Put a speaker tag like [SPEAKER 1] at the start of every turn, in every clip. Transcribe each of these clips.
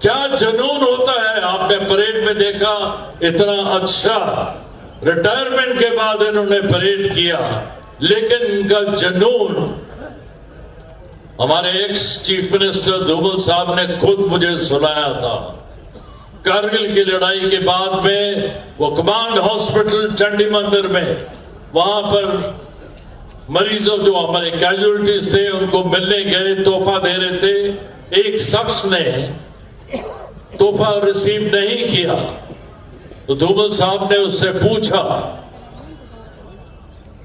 [SPEAKER 1] क्या जुनून होता है। आपने परेड में देखा, इतना अच्छा रिटायरमेंट के बाद इन्होंने परेड किया, लेकिन इनका जुनून, हमारे एक्स चीफ मिनिस्टर धूमल साहब ने खुद मुझे सुनाया था। कारगिल की लड़ाई के बाद में वो कमांड हॉस्पिटल चंडी मंदिर में, वहां पर मरीजों जो हमारे कैजुअलिटीज थे उनको मिलने गए, तोहफा दे रहे थे। एक शख्स ने तोहफा रिसीव नहीं किया तो धूमल साहब ने उससे पूछा,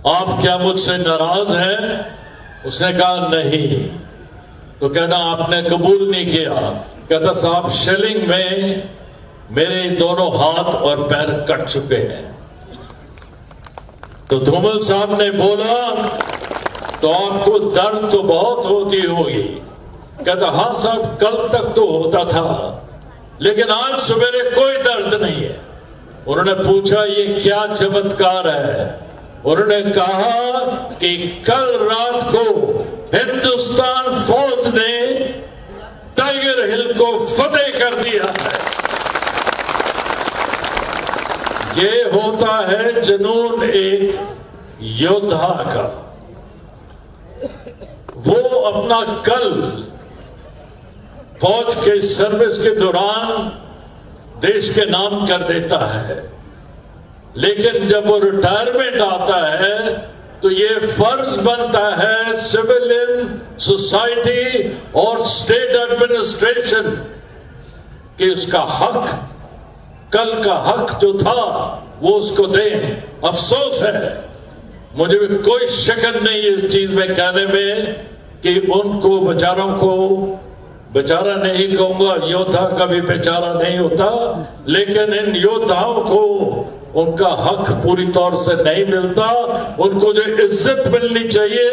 [SPEAKER 1] आप क्या मुझसे नाराज हैं? उसने कहा नहीं। तो कहना आपने कबूल नहीं किया। कहता साहब शेलिंग में मेरे दोनों हाथ और पैर कट चुके हैं। तो धूमल साहब ने बोला, तो आपको दर्द तो बहुत होती होगी। कहता हाँ साहब, कल तक तो होता था, लेकिन आज सवेरे कोई दर्द नहीं है। उन्होंने पूछा ये क्या चमत्कार है? उन्होंने कहा कि कल रात को हिंदुस्तान फौज ने टाइगर हिल को फतेह कर दिया है। ये होता है जुनून एक योद्धा का। वो अपना कल फौज के सर्विस के दौरान देश के नाम कर देता है, लेकिन जब वो रिटायरमेंट आता है तो ये फर्ज बनता है सिविलियन सोसाइटी और स्टेट एडमिनिस्ट्रेशन कि उसका हक, कल का हक जो था वो उसको दें। अफसोस है, मुझे भी कोई शक नहीं इस चीज में कहने में कि उनको बेचारों को, बेचारा नहीं कहूंगा, योद्धा कभी बेचारा नहीं होता, लेकिन इन योद्धाओं को उनका हक पूरी तौर से नहीं मिलता। उनको जो इज्जत मिलनी चाहिए,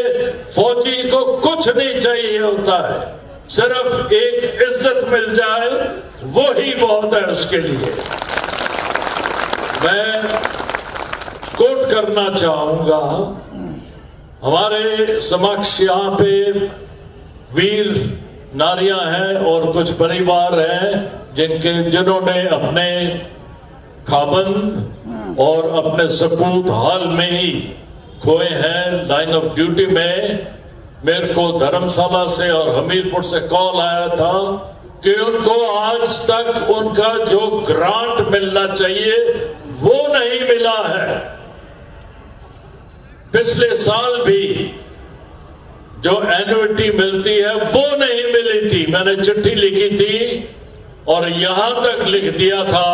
[SPEAKER 1] फौजी को कुछ नहीं चाहिए होता है, सिर्फ एक इज्जत मिल जाए वो ही बहुत है उसके लिए। मैं कोट करना चाहूंगा, हमारे समक्ष यहाँ पे वीर नारियां हैं और कुछ परिवार हैं जिन्होंने अपने खाबंद और अपने सपूत हाल में ही खोए हैं लाइन ऑफ ड्यूटी में। मेरे को धर्मशाला से और हमीरपुर से कॉल आया था कि उनको आज तक उनका जो ग्रांट मिलना चाहिए वो नहीं मिला है। पिछले साल भी जो एन्युटी मिलती है वो नहीं मिली थी। मैंने चिट्ठी लिखी थी और यहां तक लिख दिया था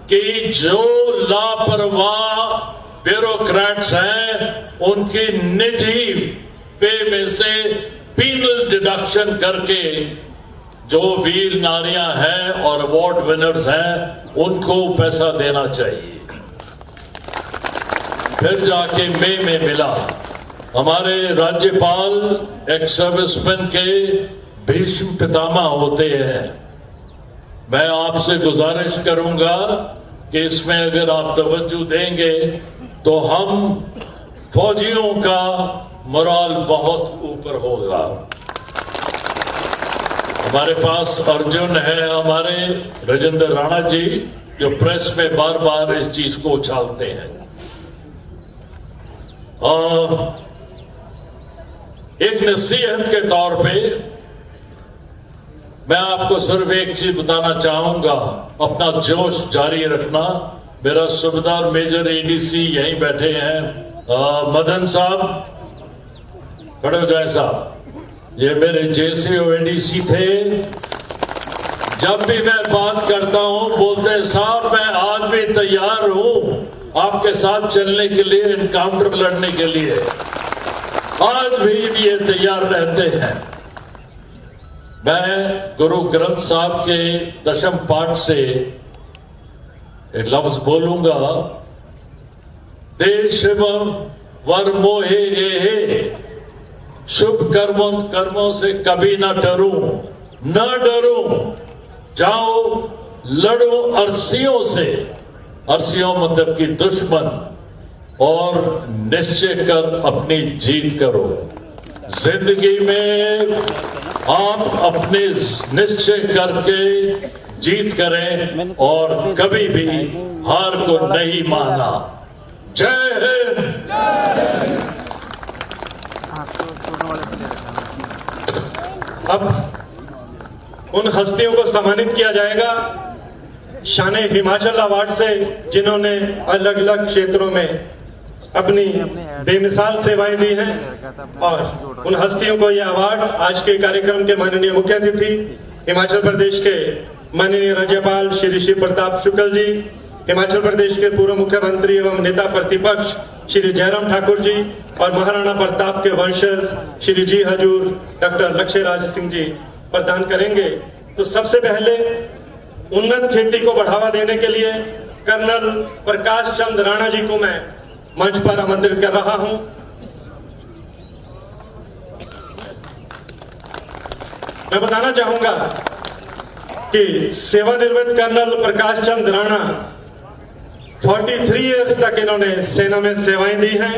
[SPEAKER 1] कि जो लापरवाह ब्यूरोक्रेट्स हैं उनकी निजी पे में से पीनल डिडक्शन करके जो वीर नारियां हैं और अवार्ड विनर्स हैं उनको पैसा देना चाहिए। फिर जाके मई में मिला। हमारे राज्यपाल एक्स सर्विसमैन के भीष्म पितामह होते हैं। मैं आपसे गुजारिश करूंगा कि इसमें अगर आप तवज्जो देंगे तो हम फौजियों का मोराल बहुत ऊपर होगा। हमारे पास अर्जुन है, हमारे राजेंद्र राणा जी, जो प्रेस में बार बार इस चीज को उछालते हैं। एक नसीहत के तौर पे मैं आपको सिर्फ एक चीज बताना चाहूंगा, अपना जोश जारी रखना। मेरा सूबेदार मेजर एडीसी यहीं बैठे हैं, मदन साहब खड़े हो जाए साहब, ये मेरे जेसीओ एडीसी थे। जब भी मैं बात करता हूं बोलते हैं साहब मैं आज भी तैयार हूं आपके साथ चलने के लिए, इनकाउंटर लड़ने के लिए। आज भी ये तैयार रहते हैं। मैं गुरु ग्रंथ साहब के दशम पाठ से एक लफ्ज बोलूंगा, दे शिवम वर मोहे हे, शुभ कर्मों से कभी न डरूं, जाओ लड़ो अरसियों से, अरसियों मतलब की दुश्मन, और निश्चय कर अपनी जीत करो। जिंदगी में आप अपने निश्चय करके जीत करें और कभी भी हार को नहीं माना। जय हिंद।
[SPEAKER 2] अब उन हस्तियों को सम्मानित किया जाएगा शान-ए हिमाचल अवार्ड से, जिन्होंने अलग अलग क्षेत्रों में अपनी बेमिसाल सेवाएं दी हैं। और उन हस्तियों को यह अवार्ड आज के कार्यक्रम के माननीय मुख्य अतिथि हिमाचल प्रदेश के माननीय राज्यपाल श्री शिव प्रताप शुक्ल जी, हिमाचल प्रदेश के पूर्व मुख्यमंत्री एवं नेता प्रतिपक्ष श्री जयराम ठाकुर जी और महाराणा प्रताप के वंशज श्री जी हजूर डॉक्टर लक्ष्यराज सिंह जी प्रदान करेंगे। तो सबसे पहले उन्नत खेती को बढ़ावा देने के लिए कर्नल प्रकाश चंद राणा जी को मैं मंच पर आमंत्रित कर रहा हूं। मैं बताना चाहूंगा कि सेवानिवृत्त कर्नल प्रकाश चंद राणा 43 इयर्स तक इन्होंने सेना में सेवाएं दी हैं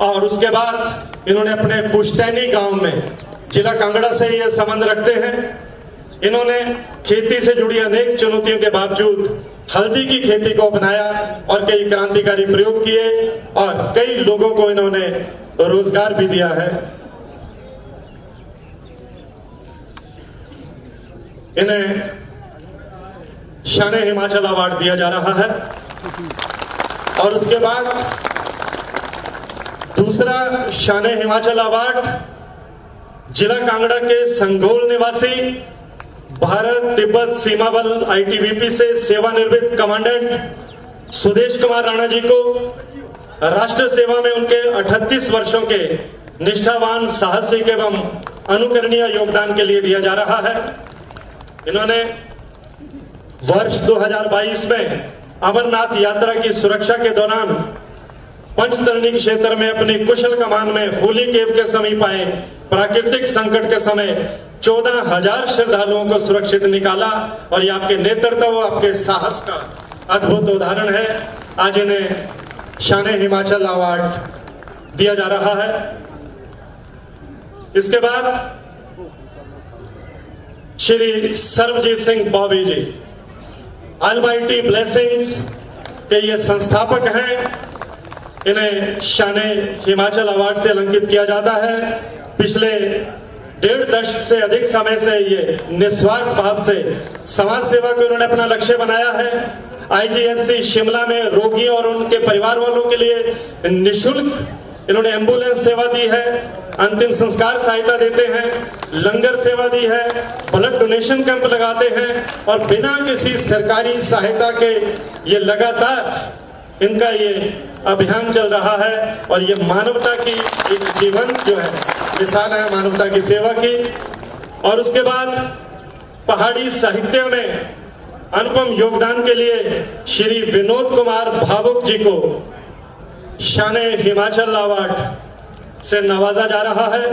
[SPEAKER 2] और उसके बाद इन्होंने अपने पुश्तैनी गांव में, जिला कांगड़ा से ये संबंध रखते हैं, इन्होंने खेती से जुड़ी अनेक चुनौतियों के बावजूद हल्दी की खेती को अपनाया और कई क्रांतिकारी प्रयोग किए और कई लोगों को इन्होंने रोजगार भी दिया है। इन्हें शान-ए हिमाचल अवार्ड दिया जा रहा है। और उसके बाद दूसरा शान-ए हिमाचल अवार्ड जिला कांगड़ा के संगोल निवासी भारत तिब्बत सीमा बल आईटीबीपी से सेवानिवृत्त कमांडेंट सुदेश कुमार राणा जी को राष्ट्र सेवा में उनके 38 वर्षों के निष्ठावान, साहसिक एवं अनुकरणीय योगदान के लिए दिया जा रहा है। इन्होंने वर्ष 2022 में अमरनाथ यात्रा की सुरक्षा के दौरान पंचतरणी क्षेत्र में अपनी कुशल कमान में होली केव के समीप आए प्राकृतिक संकट के समय 14,000 श्रद्धालुओं को सुरक्षित निकाला और ये आपके नेतृत्व, आपके साहस का अद्भुत उदाहरण है। आज इन्हें शान-ए हिमाचल अवार्ड दिया जा रहा है। इसके बाद श्री सर्वजीत सिंह बॉबी जी अलमाइटी ब्लेसिंग्स के ये संस्थापक हैं। इन्हें शान-ए हिमाचल अवार्ड से अलंकित किया जाता है। पिछले 1.5 दशक से अधिक समय से ये निस्वार्थ भाव से समाज सेवा को इन्होंने अपना लक्ष्य बनाया है। आईजीएफसी शिमला में रोगियों और उनके परिवार वालों के लिए निःशुल्क इन्होंने एम्बुलेंस सेवा दी है, अंतिम संस्कार सहायता देते हैं, लंगर सेवा दी है, ब्लड डोनेशन कैंप लगाते हैं और बिना किसी सरकारी सहायता के ये लगातार इनका ये अभियान चल रहा है और ये मानवता की एक जीवन जो है मिसाल है मानवता की सेवा की। और उसके बाद पहाड़ी साहित्य में अनुपम योगदान के लिए श्री विनोद कुमार भावुक जी को शान-ए हिमाचल अवार्ड से नवाजा जा रहा है।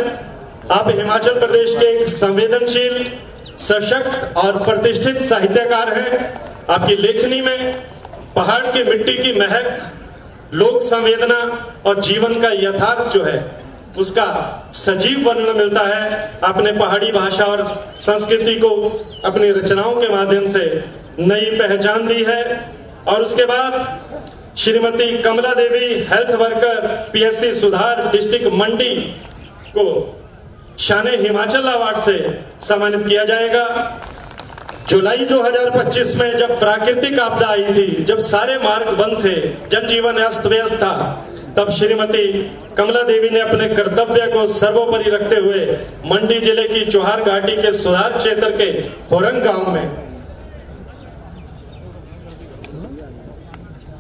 [SPEAKER 2] आप हिमाचल प्रदेश के एक संवेदनशील, सशक्त और प्रतिष्ठित साहित्यकार हैं। आपकी लेखनी में पहाड़ की मिट्टी की महक, लोक संवेदना और जीवन का यथार्थ जो है उसका सजीव वर्णन मिलता है। आपने पहाड़ी भाषा और संस्कृति को अपनी रचनाओं के माध्यम से नई पहचान दी है। और उसके बाद श्रीमती कमला देवी हेल्थ वर्कर पीएससी सुधार डिस्ट्रिक्ट मंडी को शान-ए हिमाचल अवार्ड से सम्मानित किया जाएगा। जुलाई 2025 में जब प्राकृतिक आपदा आई थी, जब सारे मार्ग बंद थे, जनजीवन अस्त व्यस्त था, तब श्रीमती कमला देवी ने अपने कर्तव्य को सर्वोपरि रखते हुए मंडी जिले की चौहार घाटी के सुधार क्षेत्र के होरंग गांव में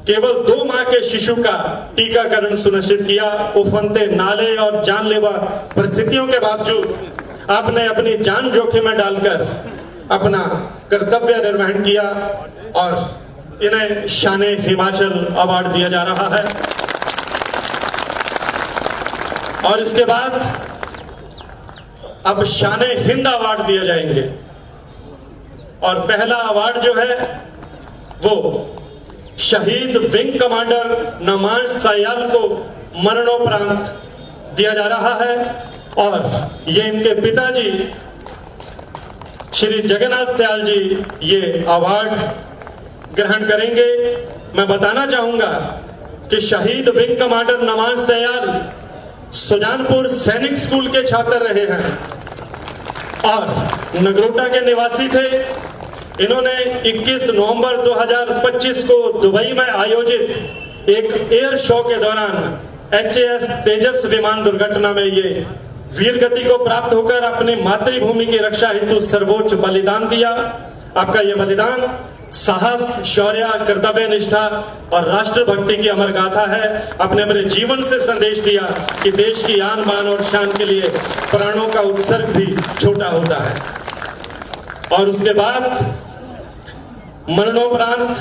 [SPEAKER 2] केवल 2 माह के शिशु का टीकाकरण सुनिश्चित किया। उफनते नाले और जानलेवा परिस्थितियों के बावजूद आपने अपनी जान जोखिम में डालकर अपना कर्तव्य निर्वहन किया और इन्हें शान-ए हिमाचल अवार्ड दिया जा रहा है। और इसके बाद अब शान-ए हिंद अवार्ड दिए जाएंगे और पहला अवार्ड जो है वो शहीद विंग कमांडर नमाज सायाल को मरणोपरांत दिया जा रहा है। और ये इनके पिताजी श्री जगन्नाथ सयाल जी ये अवार्ड ग्रहण करेंगे। मैं बताना चाहूंगा कि शहीद विंग कमांडर नवाज सयाल सुजानपुर सैनिक स्कूल के छात्र रहे हैं और नगरोटा के निवासी थे। इन्होंने 21 नवंबर 2025 को दुबई में आयोजित एक एयर शो के दौरान HAS तेजस विमान दुर्घटना में ये वीर गति को प्राप्त होकर अपनी मातृभूमि की रक्षा हेतु सर्वोच्च बलिदान दिया। आपका यह बलिदान साहस, शौर्य, कर्तव्य निष्ठा और राष्ट्रभक्ति की अमर गाथा है। आपने अपने जीवन से संदेश दिया कि देश की आन बान और शान के लिए प्राणों का उत्सर्ग भी छोटा होता है। और उसके बाद मरणोपरांत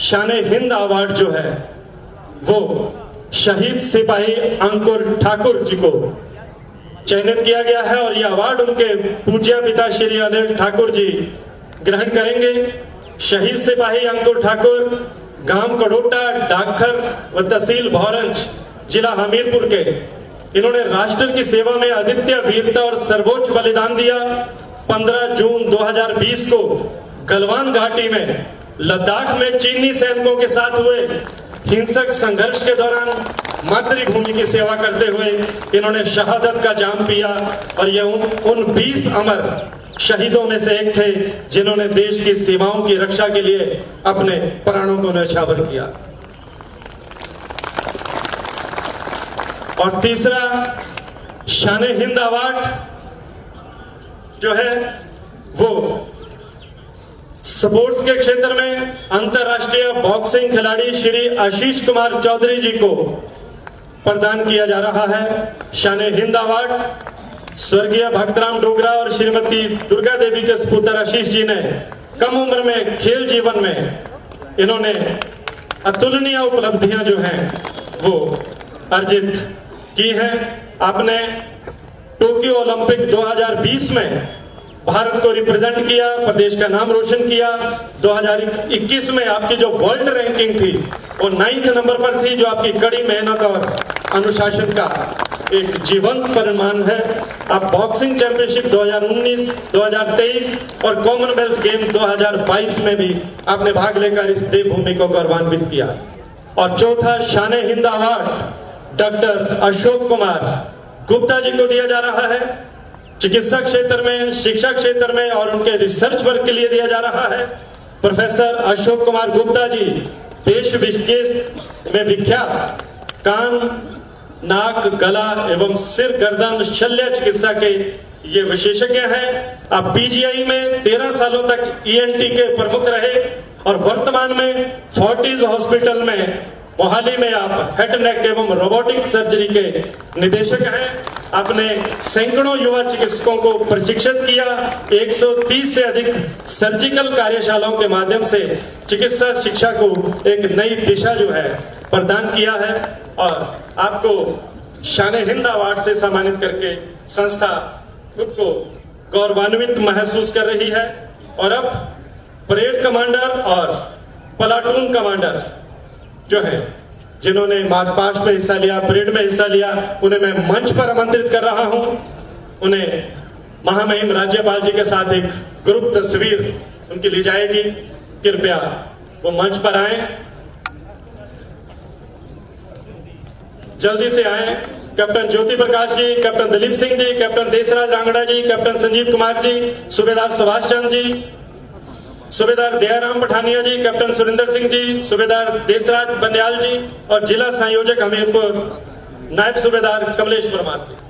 [SPEAKER 2] शाने हिंद अवार्ड जो है वो शहीद सिपाही अंकुर ठाकुर जी को चयनित किया गया है और यह अवार्ड उनके पूज्य पिता श्री अनिल ठाकुर जी ग्रहण करेंगे। शहीद सिपाही अंकुर ठाकुर गांव कड़ोटा, डाकघर व तहसील भौरंज, जिला हमीरपुर के। इन्होंने राष्ट्र की सेवा में अद्वितीय वीरता और सर्वोच्च बलिदान दिया। 15 जून 2020 को गलवान घाटी में लद्दाख में चीनी सैनिकों के साथ हुए हिंसक संघर्ष के दौरान मातृभूमि की सेवा करते हुए इन्होंने शहादत का जाम पिया और ये उन 20 अमर शहीदों में से एक थे जिन्होंने देश की सीमाओं की रक्षा के लिए अपने प्राणों को न्यौछावर किया। और तीसरा शान हिंद अवार्ड जो है वो स्पोर्ट्स के क्षेत्र में अंतर्राष्ट्रीय बॉक्सिंग खिलाड़ी श्री आशीष कुमार चौधरी जी को प्रदान किया जा रहा है। शान हिंद अवार्ड स्वर्गीय भक्तराम डोगरा और श्रीमती दुर्गा देवी के सपुत्र आशीष जी ने कम उम्र में खेल जीवन में इन्होंने अतुलनीय उपलब्धियां जो हैं वो अर्जित की हैं। आपने टोक्यो ओलंपिक 2020 में भारत को रिप्रेजेंट किया, प्रदेश का नाम रोशन किया। 2021 में आपकी जो वर्ल्ड रैंकिंग थी वो 9th नंबर पर थी, जो आपकी कड़ी मेहनत और अनुशासन का एक जीवंत परिणाम है। आप बॉक्सिंग चैंपियनशिप 2019, 2023 और कॉमनवेल्थ गेम्स 2022 में भी आपने भाग लेकर इस देवभूमि को गौरवान्वित किया। और चौथा शान हिंद अवार्ड डॉक्टर अशोक कुमार गुप्ता जी को दिया जा रहा है। चिकित्सा क्षेत्र में, शिक्षा क्षेत्र में और उनके रिसर्च वर्क के लिए दिया जा रहा है। प्रोफेसर अशोक कुमार गुप्ता जी देश विदेश में विख्यात कान, नाक, गला एवं सिर गर्दन शल्य चिकित्सा के ये विशेषज्ञ हैं। आप PGI में 13 सालों तक ENT के प्रमुख रहे और वर्तमान में फोर्टिस हॉस्पिटल में मोहाली में आप हेड नेक एवं रोबोटिक सर्जरी के निदेशक हैं। आपने सैकड़ों युवा चिकित्सकों को प्रशिक्षित किया। 130 से अधिक सर्जिकल कार्यशालाओं के माध्यम से चिकित्सा शिक्षा को एक नई दिशा जो है प्रदान किया है। और आपको शान हिंद अवार्ड से सम्मानित करके संस्था खुद को गौरवान्वित महसूस कर रही है। और अब परेड कमांडर और प्लाटून कमांडर जो है जिन्होंने मार्च पास्ट में हिस्सा लिया, परेड में हिस्सा लिया, उन्हें मैं मंच पर आमंत्रित कर रहा हूं। उन्हें महामहिम राज्यपाल जी के साथ एक ग्रुप तस्वीर उनकी ली जाएगी। कृपया वो मंच पर आए, जल्दी से आए। Captain Jyoti Prakash ji, captain Dilip Singh ji, captain Deshraj Rangra जी, कैप्टन संजीव कुमार जी, सूबेदार सुभाष चंद्र जी, सूबेदार दयाराम पठानिया जी, कैप्टन सुरेंद्र सिंह जी, सूबेदार देशराज बंदयाल जी और जिला संयोजक हमीरपुर नायब सूबेदार कमलेश परमार जी।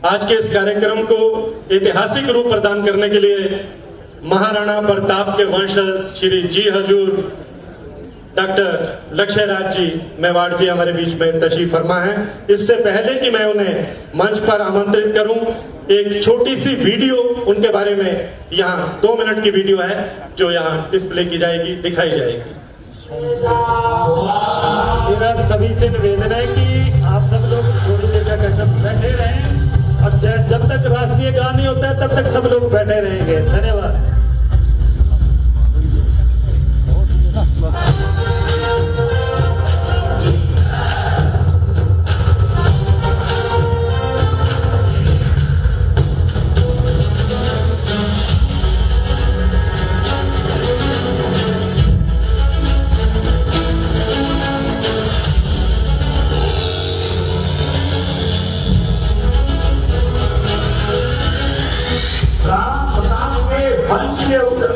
[SPEAKER 2] आज के इस कार्यक्रम को ऐतिहासिक रूप प्रदान करने के लिए महाराणा प्रताप के वंशज श्री जी हजूर डॉक्टर लक्ष्य राज जी मेवाड़ जी हमारे बीच में तशरीफ फरमा है। इससे पहले कि मैं उन्हें मंच पर आमंत्रित करूं, एक छोटी सी वीडियो उनके बारे में, यहाँ 2 मिनट की वीडियो है जो यहाँ डिस्प्ले की जाएगी, दिखाई जाएगी।
[SPEAKER 3] मेरा सभी से निवेदन है कि आप सब लोग थोड़ी देर तक बैठे रहें और जब तक राष्ट्रीय गान नहीं होता है तब तक सब लोग बैठे रहेंगे। धन्यवाद।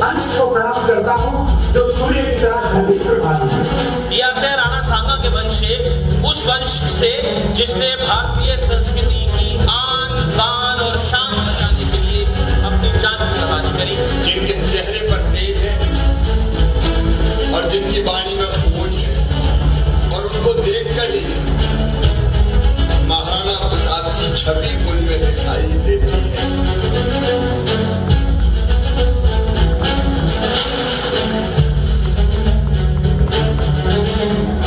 [SPEAKER 4] अंश को प्रणाम करता हूँ जो सूर्य की तरह धरती पर भाती है।
[SPEAKER 5] ये आते हैं राणा सांगा के वंश से, उस वंश से जिसने भारतीय संस्कृति की आन बान और शान बचाने के लिए अपनी जान की कुर्बानी करी।
[SPEAKER 6] जिनके चेहरे पर तेज है और जिनकी वाणी में ओज है, और उनको देखकर ही महाराणा प्रताप की छवि उनमें दिखाई देती है।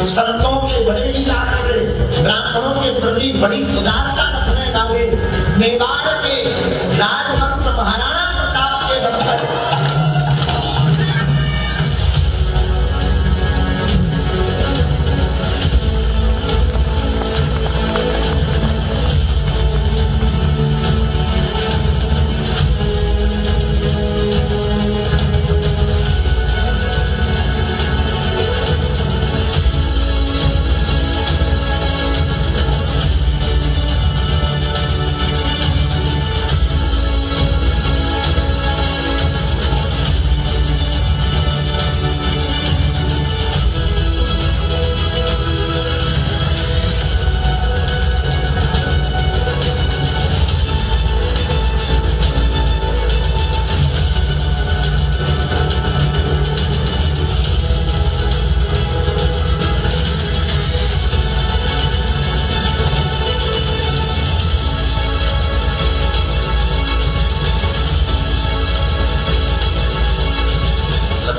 [SPEAKER 5] संतों के बड़े ही लागे, ब्राह्मणों के प्रति बड़ी उदारता रखने वाले मेवाड़ के राजवंश महाराणा प्रताप के वंशज।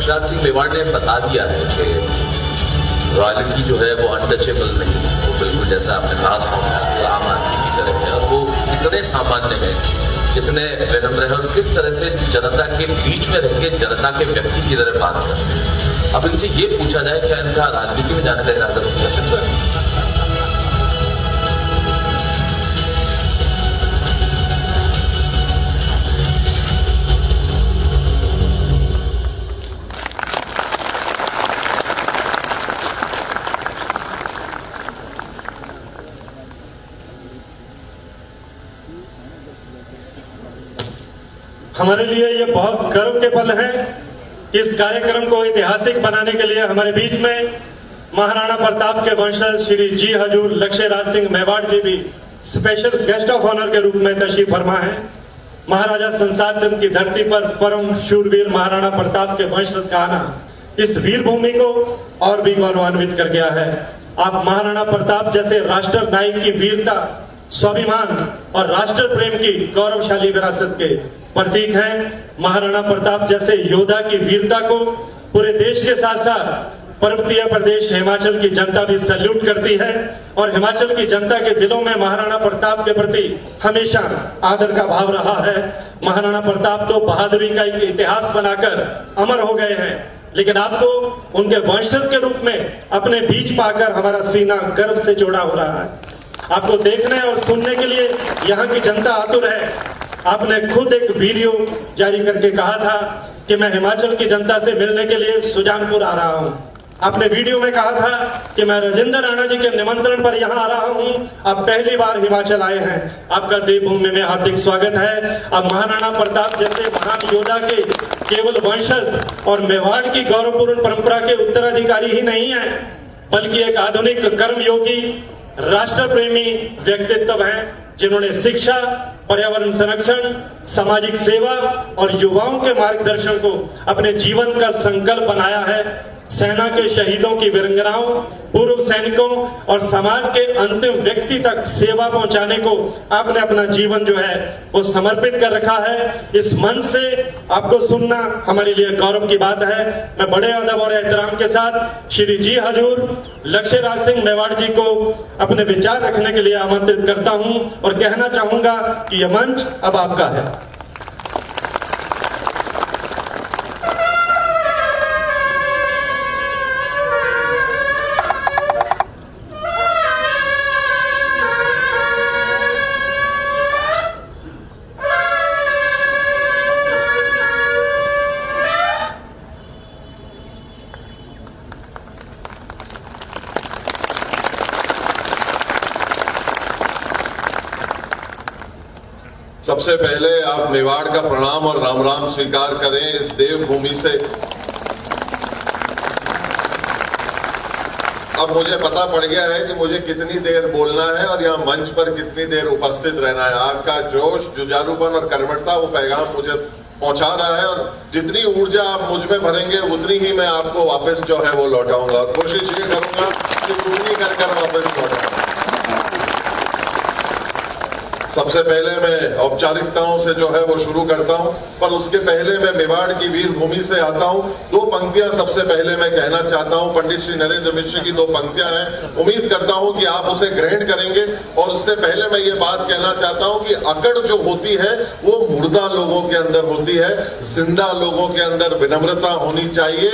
[SPEAKER 7] लक्ष्य सिंह मेवाड़ ने बता दिया है कि रॉयल्टी जो है वो अनटचेबल नहीं, वो बिल्कुल जैसा आपने कहा आम आदमी की तरह है, और वो इतने सामान्य है, कितने विनम्र है और किस तरह से जनता के बीच में रह के जनता के व्यक्ति की तरह बात करते हैं। अब इनसे ये पूछा जाए क्या इनका राजनीति में जाने का इरादा है?
[SPEAKER 2] हमारे लिए ये बहुत गर्व के पल हैं। इस कार्यक्रम को ऐतिहासिक बनाने के लिए हमारे बीच में महाराणा प्रताप के वंशज श्री जी हजूर लक्ष्य राज सिंह मेवाड़ जी भी स्पेशल गेस्ट ऑफ ऑनर के रूप में तशरीफ फरमा है। महाराजा संसार चंद की धरती पर परम शूरवीर महाराणा प्रताप के वंशज का आना इस वीर भूमि को और भी गौरवान्वित कर गया है। आप महाराणा प्रताप जैसे राष्ट्र नायक की वीरता, स्वाभिमान और राष्ट्र प्रेम की गौरवशाली विरासत के प्रतीक हैं। महाराणा प्रताप जैसे योद्धा की वीरता को पूरे देश के साथ साथ पर्वतीय प्रदेश हिमाचल की जनता भी सैल्यूट करती है और हिमाचल की जनता के दिलों में महाराणा प्रताप के प्रति हमेशा आदर का भाव रहा है। महाराणा प्रताप तो बहादुरी का एक इतिहास बनाकर अमर हो गए हैं, लेकिन आपको उनके वंशज के रूप में अपने बीच पाकर हमारा सीना गर्व से जोड़ा हो रहा है। आपको देखने और सुनने के लिए यहाँ की जनता आतुर है। आपने खुद एक वीडियो जारी करके कहा था कि मैं हिमाचल की जनता से मिलने के लिए सुजानपुर आ रहा हूँ। आपने वीडियो में कहा था कि मैं राजेंद्र राणा जी के निमंत्रण पर यहाँ आ रहा हूँ। आप पहली बार हिमाचल आए हैं, आपका देवभूमि में हार्दिक स्वागत है। अब महाराणा प्रताप जैसे महान योद्धा के केवल वंशज और मेवाड़ की गौरवपूर्ण परंपरा के उत्तराधिकारी ही नहीं है, बल्कि एक आधुनिक कर्मयोगी राष्ट्र प्रेमी व्यक्तित्व हैं, जिन्होंने शिक्षा, पर्यावरण संरक्षण, सामाजिक सेवा और युवाओं के मार्गदर्शन को अपने जीवन का संकल्प बनाया है। सेना के शहीदों की वीरांगनाओं, पूर्व सैनिकों और समाज के अंतिम व्यक्ति तक सेवा पहुंचाने को आपने अपना जीवन जो है वो समर्पित कर रखा है। इस मंच से आपको सुनना हमारे लिए गौरव की बात है। मैं बड़े अदब और एहतराम के साथ श्री जी हजूर लक्ष्य राज सिंह मेवाड़ जी को अपने विचार रखने के लिए आमंत्रित करता हूं और कहना चाहूंगा कि यह मंच अब आपका है।
[SPEAKER 6] सबसे पहले आप मेवाड़ का प्रणाम और राम राम स्वीकार करें। इस देवभूमि से अब मुझे पता पड़ गया है कि मुझे कितनी देर बोलना है और यहाँ मंच पर कितनी देर उपस्थित रहना है। आपका जोश, जुझारूपन और कर्मठता वो पैगाम मुझे पहुंचा रहा है और जितनी ऊर्जा आप मुझ में भरेंगे उतनी ही मैं आपको वापस जो है वो लौटाऊंगा और कोशिश ये करूंगा कि पूरी कर वापस लौटाऊंगा। सबसे पहले मैं औपचारिकताओं से जो है वो शुरू करता हूं, पर उसके पहले मैं मेवाड़ की वीर भूमि से आता हूं। दो पंक्तियां सबसे पहले मैं कहना चाहता हूं। पंडित श्री नरेंद्र मिश्र की दो पंक्तियां हैं, उम्मीद करता हूं कि आप उसे ग्रहण करेंगे। और उससे पहले मैं ये बात कहना चाहता हूं कि अकड़ जो होती है वो मुर्दा लोगों के अंदर होती है, जिंदा लोगों के अंदर विनम्रता होनी चाहिए।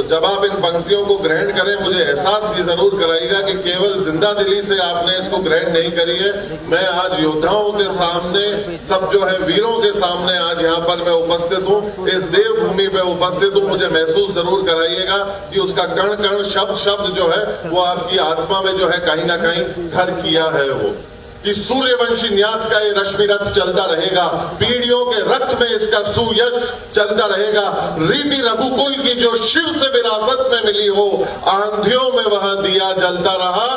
[SPEAKER 6] जब आप इन पंक्तियों को ग्रहण करें, मुझे एहसास ये जरूर कराइएगा कि केवल जिंदा दिली से आपने इसको ग्रहण नहीं करी है। मैं आज योद्धाओं के सामने, सब जो है वीरों के सामने आज यहाँ पर मैं उपस्थित हूँ, इस देवभूमि पे उपस्थित हूँ। मुझे महसूस जरूर कराइएगा कि उसका कण कण, शब्द शब्द जो है वो आपकी आत्मा में जो है कहीं ना कहीं घर किया है वो, कि सूर्यवंशी न्यास का ये रश्मि रथ चलता रहेगा, पीढ़ियों के रक्त में इसका सुयश चलता रहेगा। रीति रघुकुल की जो शिव से विरासत में मिली हो, आंधियों में वह दिया जलता रहा,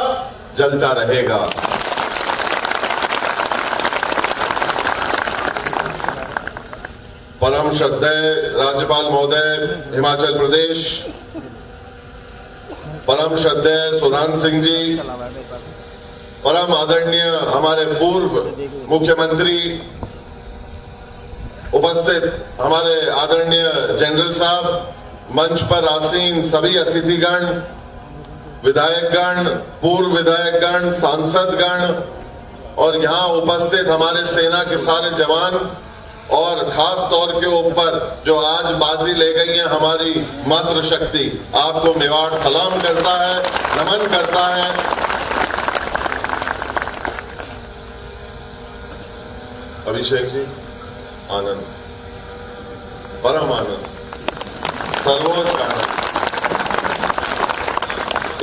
[SPEAKER 6] जलता रहेगा। परम श्रद्धेय राज्यपाल महोदय हिमाचल प्रदेश, परम श्रद्धेय सुधान सिंह जी, परम आदरणीय हमारे पूर्व मुख्यमंत्री, उपस्थित हमारे आदरणीय जनरल साहब, मंच पर आसीन सभी अतिथिगण, विधायकगण, पूर्व विधायकगण, सांसदगण और यहाँ उपस्थित हमारे सेना के सारे जवान और खास तौर के ऊपर जो आज बाजी ले गई है हमारी मातृशक्ति, आपको मेवाड़ सलाम करता है, नमन करता है। अभिषेक जी, आनंद, परम आनंद, सर्वोच्च आनंद।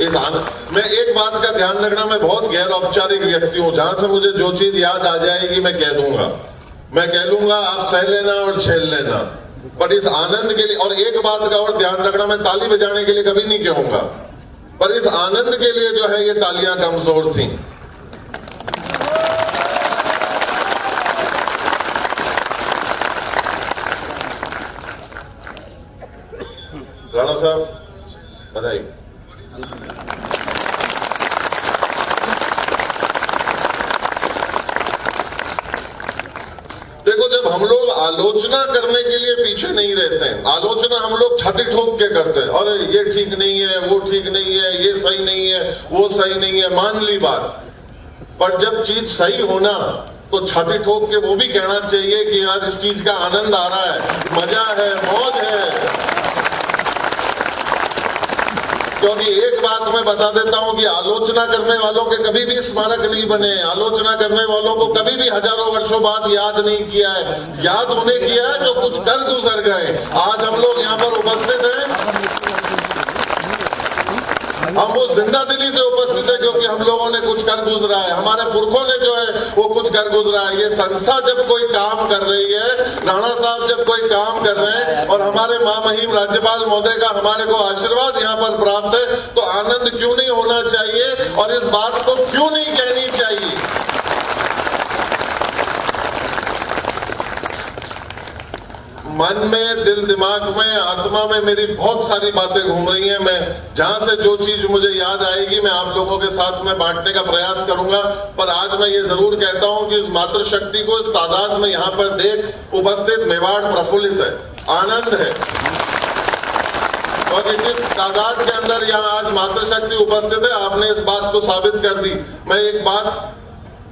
[SPEAKER 6] इस आनंद में एक बात का ध्यान रखना, मैं बहुत गैर औपचारिक व्यक्ति हूं, जहां से मुझे जो चीज याद आ जाएगी मैं कह दूंगा, मैं कह लूंगा, आप सह लेना और झेल लेना। पर इस आनंद के लिए, और एक बात का और ध्यान रखना, मैं ताली बजाने के लिए कभी नहीं कहूंगा, पर इस आनंद के लिए जो है ये तालियां कमजोर थी। राणा साहब, बधाई। देखो, जब हम लोग आलोचना करने के लिए पीछे नहीं रहते हैं, आलोचना हम लोग छाती ठोक के करते हैं, अरे ये ठीक नहीं है, वो ठीक नहीं है, ये सही नहीं है, वो सही नहीं है, मान ली बात। पर जब चीज सही होना तो छाती ठोक के वो भी कहना चाहिए कि यार इस चीज का आनंद आ रहा है, मजा है, मौज है। क्योंकि एक बात मैं बता देता हूं कि आलोचना करने वालों के कभी भी स्मारक नहीं बने, आलोचना करने वालों को कभी भी हजारों वर्षों बाद याद नहीं किया है, याद उन्हें किया है जो कुछ कर गुजर गए। आज हम लोग यहाँ पर उपस्थित हैं, हम वो जिंदा दिली से उपस्थित है क्योंकि हम लोगों ने कुछ कर गुजरा है, हमारे पुरखों ने जो है वो कुछ कर गुजरा है। ये संस्था जब कोई काम कर रही है, राणा साहब जब कोई काम कर रहे हैं और हमारे महामहिम राज्यपाल महोदय का हमारे को आशीर्वाद यहाँ पर प्राप्त है, तो आनंद क्यों नहीं होना चाहिए और इस बात को क्यों नहीं कहनी चाहिए। मन में, दिल दिमाग में, आत्मा में मेरी बहुत सारी बातें घूम रही हैं। मैं जहां से जो चीज मुझे याद आएगी मैं आप लोगों के साथ में बांटने का प्रयास करूंगा। पर आज मैं ये जरूर कहता हूं कि इस मातृशक्ति को इस तादाद में यहाँ पर देख उपस्थित मेवाड़ प्रफुल्लित है, आनंद है। और जिस तादाद के अंदर यहाँ आज मातृशक्ति उपस्थित है, आपने इस बात को साबित कर दी। मैं एक बात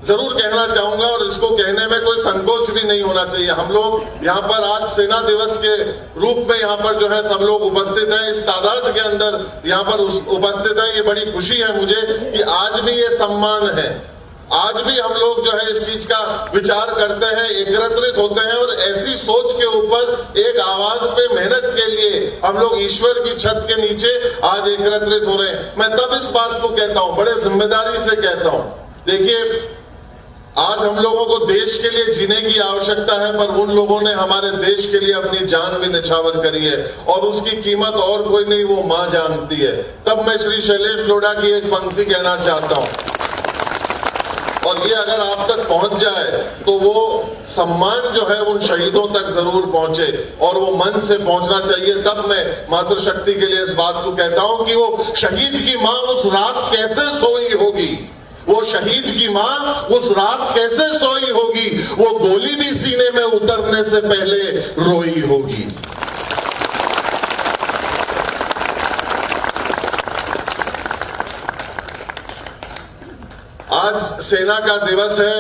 [SPEAKER 6] जरूर कहना चाहूंगा और इसको कहने में कोई संकोच भी नहीं होना चाहिए। हम लोग यहाँ पर आज सेना दिवस के रूप में यहाँ पर जो है सब लोग उपस्थित हैं, इस तादाद के अंदर यहाँ पर उपस्थित हैं। ये बड़ी खुशी है मुझे कि आज भी ये सम्मान है, आज भी हम लोग जो है इस चीज का विचार करते हैं, एकत्रित होते हैं और ऐसी सोच के ऊपर एक आवाज पे मेहनत के लिए हम लोग ईश्वर की छत के नीचे आज एकत्रित हो रहे हैं। मैं तब इस बात को कहता हूं, बड़े जिम्मेदारी से कहता हूं, देखिए आज हम लोगों को देश के लिए जीने की आवश्यकता है, पर उन लोगों ने हमारे देश के लिए अपनी जान भी निछावर करी है और उसकी कीमत और कोई नहीं, वो मां जानती है। तब मैं श्री शैलेश लोढ़ा की एक पंक्ति कहना चाहता हूं और ये अगर आप तक पहुंच जाए तो वो सम्मान जो है उन शहीदों तक जरूर पहुंचे और वो मन से पहुंचना चाहिए। तब मैं मातृशक्ति के लिए इस बात को कहता हूं कि वो शहीद की मां उस रात कैसे सोई होगी, वो शहीद की मां उस रात कैसे सोई होगी, वो गोली भी सीने में उतरने से पहले रोई होगी। आज सेना का दिवस है।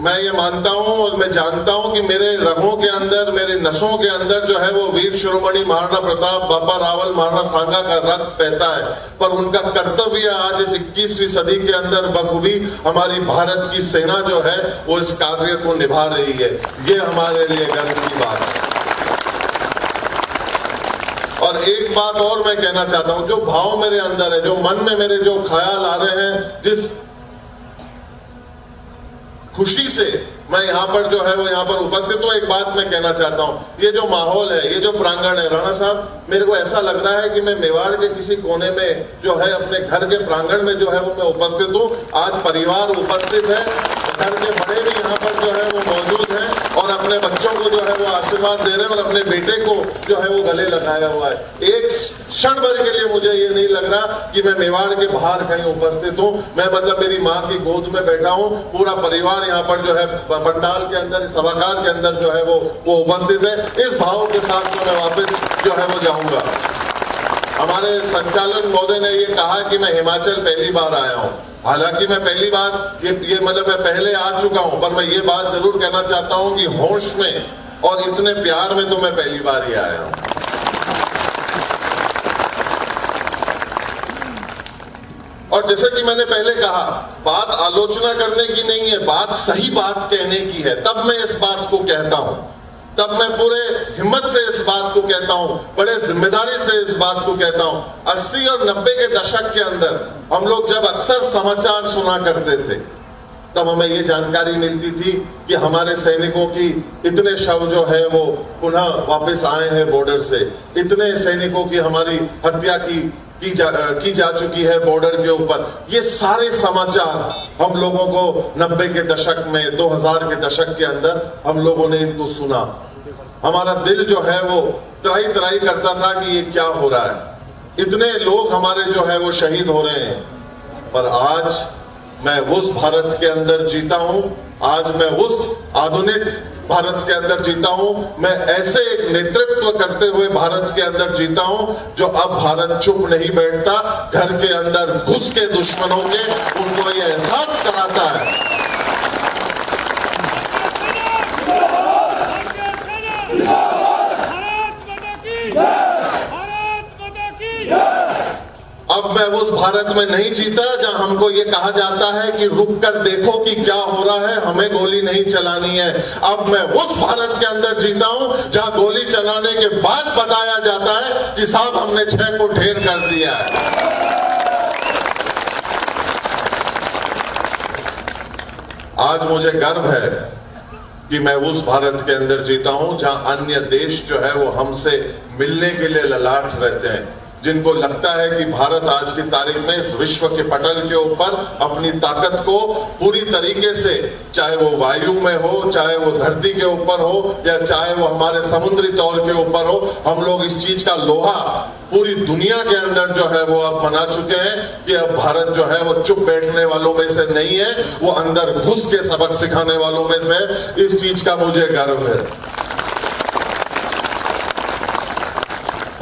[SPEAKER 6] मैं ये मानता हूं और मैं जानता हूं कि मेरे रगों के अंदर, मेरे नसों के अंदर जो है वो वीर शिरोमणि महाराणा प्रताप, बापा रावल, महाराणा सांगा का रक्त बहता है। पर उनका कर्तव्य आज इस 21वीं सदी के अंदर बखूबी हमारी भारत की सेना जो है वो इस कार्य को निभा रही है। ये हमारे लिए गर्व की बात है। और एक बात और मैं कहना चाहता हूं, जो भाव मेरे अंदर है, जो मन में मेरे जो ख्याल आ रहे हैं, जिस खुशी से मैं यहाँ पर जो है वो यहाँ पर उपस्थित हूँ, एक बात मैं कहना चाहता हूँ, ये जो माहौल है, ये जो प्रांगण है, राणा साहब, मेरे को ऐसा लग रहा है कि मैं मेवाड़ के किसी कोने में जो है अपने घर के प्रांगण में जो है वो मैं उपस्थित हूँ। आज परिवार उपस्थित है, घर के बड़े भी यहाँ पर जो है वो मौजूद हैं और अपने बच्चों को जो है वो आशीर्वाद दे रहे हैं और अपने बेटे को जो है वो गले लगाया हुआ है। एक क्षण भर के लिए मुझे ये नहीं लग रहा कि मैं मेवाड़ के बाहर कहीं उपस्थित हूँ। मैं मतलब मेरी माँ की गोद में बैठा हूँ, पूरा परिवार यहाँ पर जो है पंडाल के अंदर, सभागार के अंदर जो है वो उपस्थित है। इस भाव के साथ मैं वापस जो है वो जाऊंगा। हमारे संचालन महोदय ने ये कहा कि मैं हिमाचल पहली बार आया हूँ। हालांकि मैं पहली बार ये मतलब मैं पहले आ चुका हूं, पर मैं ये बात जरूर कहना चाहता हूं कि होश में और इतने प्यार में तो मैं पहली बार ही आया हूं। और जैसे कि मैंने पहले कहा, बात आलोचना करने की नहीं है, बात सही बात कहने की है। तब मैं इस बात को कहता हूं, तब मैं पूरे हिम्मत से इस बात को कहता हूं, बड़े जिम्मेदारी से इस बात को कहता हूं। 80 और 90 के दशक के अंदर हम लोग जब अक्सर समाचार सुना करते थे, तब हमें ये जानकारी मिलती थी कि हमारे सैनिकों की इतने शव जो है वो पुनः वापस आए हैं बॉर्डर से, इतने सैनिकों की हमारी हत्या की जा चुकी है बॉर्डर के ऊपर। ये सारे समाचार हम लोगों को 90 के दशक में, 2000 के दशक के अंदर हम लोगों ने इनको सुना। हमारा दिल जो है वो त्राही त्राही करता था कि ये क्या हो रहा है, इतने लोग हमारे जो है वो शहीद हो रहे हैं। पर आज मैं उस भारत के अंदर जीता हूं, आज मैं उस आधुनिक भारत के अंदर जीता हूं, मैं ऐसे एक नेतृत्व करते हुए भारत के अंदर जीता हूं जो अब भारत चुप नहीं बैठता, घर के अंदर घुस के दुश्मनों के उनको ये एहसास कराता है। अब मैं उस भारत में नहीं जीता जहां हमको ये कहा जाता है कि रुक कर देखो कि क्या हो रहा है, हमें गोली नहीं चलानी है। अब मैं उस भारत के अंदर जीता हूं जहां गोली चलाने के बाद बताया जाता है कि साहब हमने 6 को ढेर कर दिया है। आज मुझे गर्व है कि मैं उस भारत के अंदर जीता हूं जहां अन्य देश जो है वो हमसे मिलने के लिए ललाट रहते हैं, जिनको लगता है कि भारत आज की तारीख में इस विश्व के पटल के ऊपर अपनी ताकत को पूरी तरीके से, चाहे वो वायु में हो, चाहे वो धरती के ऊपर हो, या चाहे वो हमारे समुद्री तौर के ऊपर हो, हम लोग इस चीज का लोहा पूरी दुनिया के अंदर जो है वो अब बना चुके हैं कि अब भारत जो है वो चुप बैठने वालों में से नहीं है, वो अंदर घुस के सबक सिखाने वालों में से। इस चीज का मुझे गर्व है।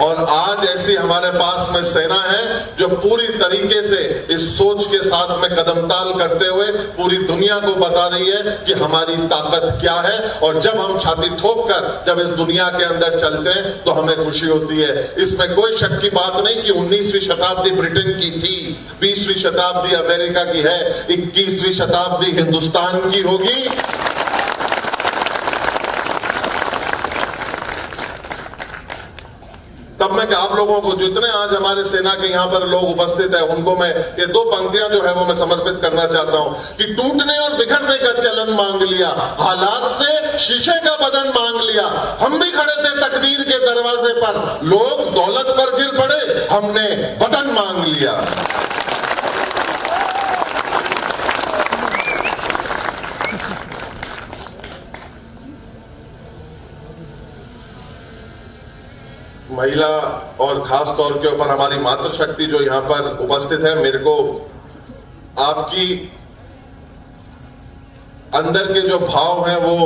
[SPEAKER 6] और आज ऐसी हमारे पास में सेना है जो पूरी तरीके से इस सोच के साथ में कदमताल करते हुए पूरी दुनिया को बता रही है कि हमारी ताकत क्या है। और जब हम छाती ठोक कर जब इस दुनिया के अंदर चलते हैं तो हमें खुशी होती है। इसमें कोई शक की बात नहीं कि 19वीं शताब्दी ब्रिटेन की थी, 20वीं शताब्दी अमेरिका की है, 21वीं शताब्दी हिंदुस्तान की होगी। तब मैं आप लोगों को, जितने आज हमारे सेना के यहाँ पर लोग उपस्थित है, उनको मैं ये 2 पंक्तियां जो है वो मैं समर्पित करना चाहता हूं कि टूटने और बिखरने का चलन मांग लिया, हालात से शीशे का बदन मांग लिया। हम भी खड़े थे तकदीर के दरवाजे पर, लोग दौलत पर गिर पड़े, हमने बदन मांग लिया। महिला और खास तौर के ऊपर हमारी मातृशक्ति जो यहाँ पर उपस्थित है, मेरे को आपकी अंदर के जो भाव हैं वो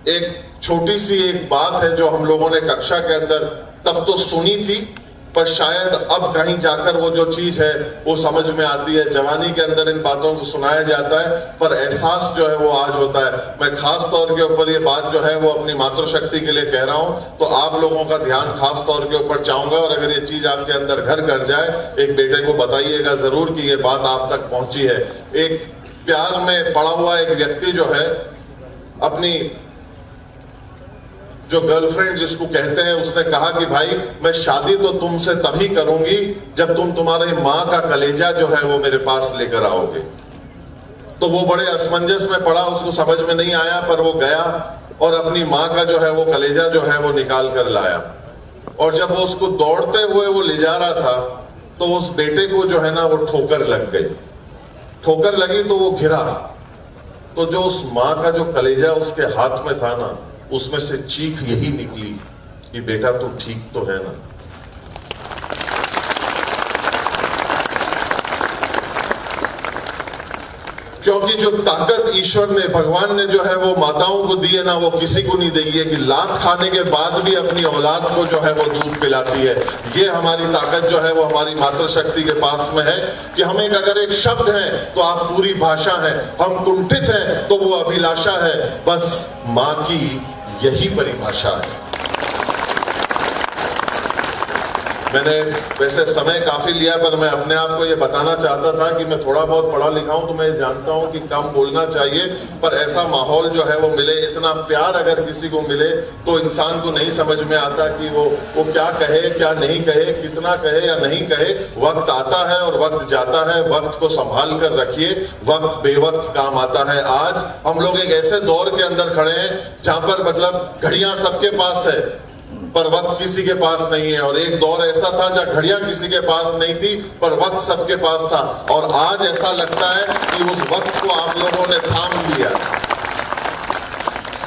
[SPEAKER 6] एक छोटी सी एक बात है जो हम लोगों ने कक्षा के अंदर तब तो सुनी थी, पर शायद अब कहीं जाकर वो जो चीज है वो समझ में आती है। जवानी के अंदर इन बातों को सुनाया जाता है, पर एहसास जो है वो आज होता है। मैं खास तौर के ऊपर ये बात जो है वो अपनी मातृशक्ति के लिए कह रहा हूं, तो आप लोगों का ध्यान खास तौर के ऊपर चाहूंगा। और अगर ये चीज आपके अंदर घर कर जाए, एक बेटे को बताइएगा जरूर कि ये बात आप तक पहुंची है। एक प्यार में पड़ा हुआ एक व्यक्ति जो है अपनी जो गर्लफ्रेंड जिसको कहते हैं, उसने कहा कि भाई मैं शादी तो तुमसे तभी करूंगी जब तुम तुम्हारी मां का कलेजा जो है वो मेरे पास लेकर आओगे। तो वो बड़े असमंजस में पड़ा, उसको समझ में नहीं आया, पर वो गया और अपनी मां का जो है वो कलेजा जो है वो निकाल कर लाया। और जब वो उसको दौड़ते हुए वो ले जा रहा था तो उस बेटे को जो है ना वो ठोकर लग गई। ठोकर लगी तो वो गिरा, तो जो उस मां का जो कलेजा उसके हाथ में था ना, उसमें से चीख यही निकली कि बेटा तू ठीक तो है ना। क्योंकि जो ताकत ईश्वर ने, भगवान ने जो है वो माताओं को दी है ना, वो किसी को नहीं देगी है कि लात खाने के बाद भी अपनी औलाद को जो है वो दूध पिलाती है। ये हमारी ताकत जो है वो हमारी मातृशक्ति के पास में है कि हम एक अगर एक शब्द है तो आप पूरी भाषा है, हम कुंठित हैं तो वो अभिलाषा है। बस मां की यही परिभाषा है। मैंने वैसे समय काफी लिया, पर मैं अपने आप को ये बताना चाहता था कि मैं थोड़ा बहुत पढ़ा लिखा हूं, तो मैं जानता हूं कि कम बोलना चाहिए, पर ऐसा माहौल जो है वो मिले, इतना प्यार अगर किसी को मिले तो इंसान को नहीं समझ में आता कि वो क्या कहे, क्या नहीं कहे, कितना कहे या नहीं कहे। वक्त आता है और वक्त जाता है, वक्त को संभाल कर रखिए, वक्त बेवक्त काम आता है। आज हम लोग एक ऐसे दौर के अंदर खड़े हैं जहां पर मतलब घड़ियां सबके पास है पर वक्त किसी के पास नहीं है। और एक दौर ऐसा था जहां घड़ियां किसी के पास नहीं थी पर वक्त सबके पास था। और आज ऐसा लगता है कि उस वक्त को आप लोगों ने थाम लिया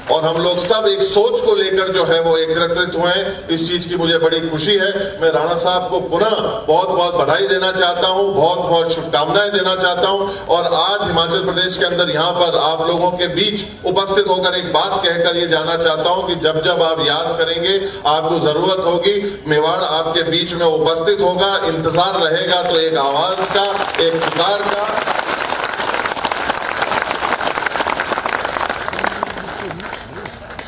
[SPEAKER 6] और हम लोग सब एक सोच को लेकर जो है वो एकत्रित हुए हैं। इस चीज की मुझे बड़ी खुशी है। मैं राणा साहब को पुनः बहुत बहुत बधाई देना चाहता हूं, बहुत बहुत शुभकामनाएं देना चाहता हूं। और आज हिमाचल प्रदेश के अंदर यहाँ पर आप लोगों के बीच उपस्थित होकर एक बात कहकर ये जाना चाहता हूं कि जब जब आप याद करेंगे, आपको जरूरत होगी, मेवाड़ आपके बीच में उपस्थित होगा। इंतजार रहेगा तो एक आवाज का, एक पुकार का।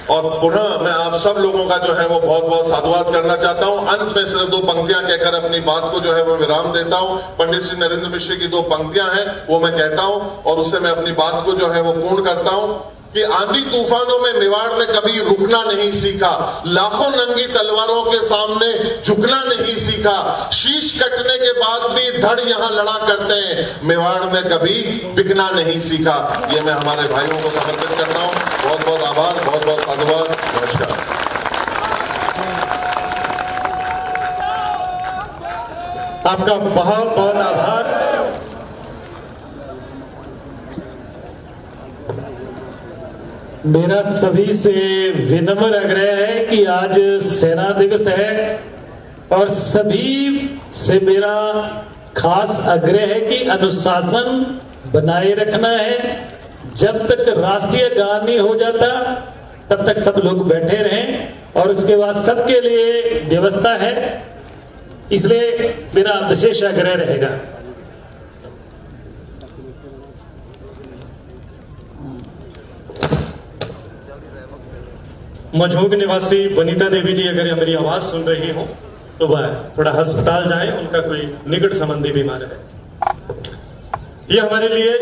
[SPEAKER 6] और पुनः मैं आप सब लोगों का जो है वो बहुत बहुत साधुवाद करना चाहता हूं। अंत में सिर्फ 2 पंक्तियां कहकर अपनी बात को जो है वो विराम देता हूं। पंडित श्री नरेंद्र मिश्र की 2 पंक्तियां हैं वो मैं कहता हूं और उससे मैं अपनी बात को जो है वो पूर्ण करता हूं कि आंधी तूफानों में मेवाड़ ने कभी रुकना नहीं सीखा, लाखों नंगी तलवारों के सामने झुकना नहीं सीखा, शीश कटने के बाद भी धड़ यहां लड़ा करते हैं, मेवाड़ ने कभी बिकना नहीं सीखा। ये मैं हमारे भाइयों को समर्पित करता हूं। बहुत बहुत आभार, बहुत बहुत धन्यवाद, नमस्कार।
[SPEAKER 2] आपका बहुत बहुत आभार।
[SPEAKER 3] मेरा सभी से विनम्र आग्रह है कि आज सेना दिवस है और सभी से मेरा खास आग्रह है कि अनुशासन बनाए रखना है। जब तक राष्ट्रीय गान नहीं हो जाता तब तक सब लोग बैठे रहें और उसके बाद सबके लिए व्यवस्था है, इसलिए मेरा विशेष आग्रह रहेगा।
[SPEAKER 2] मझोग निवासी वनीता देवी जी अगर मेरी आवाज सुन रही हो तो वह थोड़ा अस्पताल जाएं, उनका कोई निकट संबंधी बीमार है। ये हमारे लिए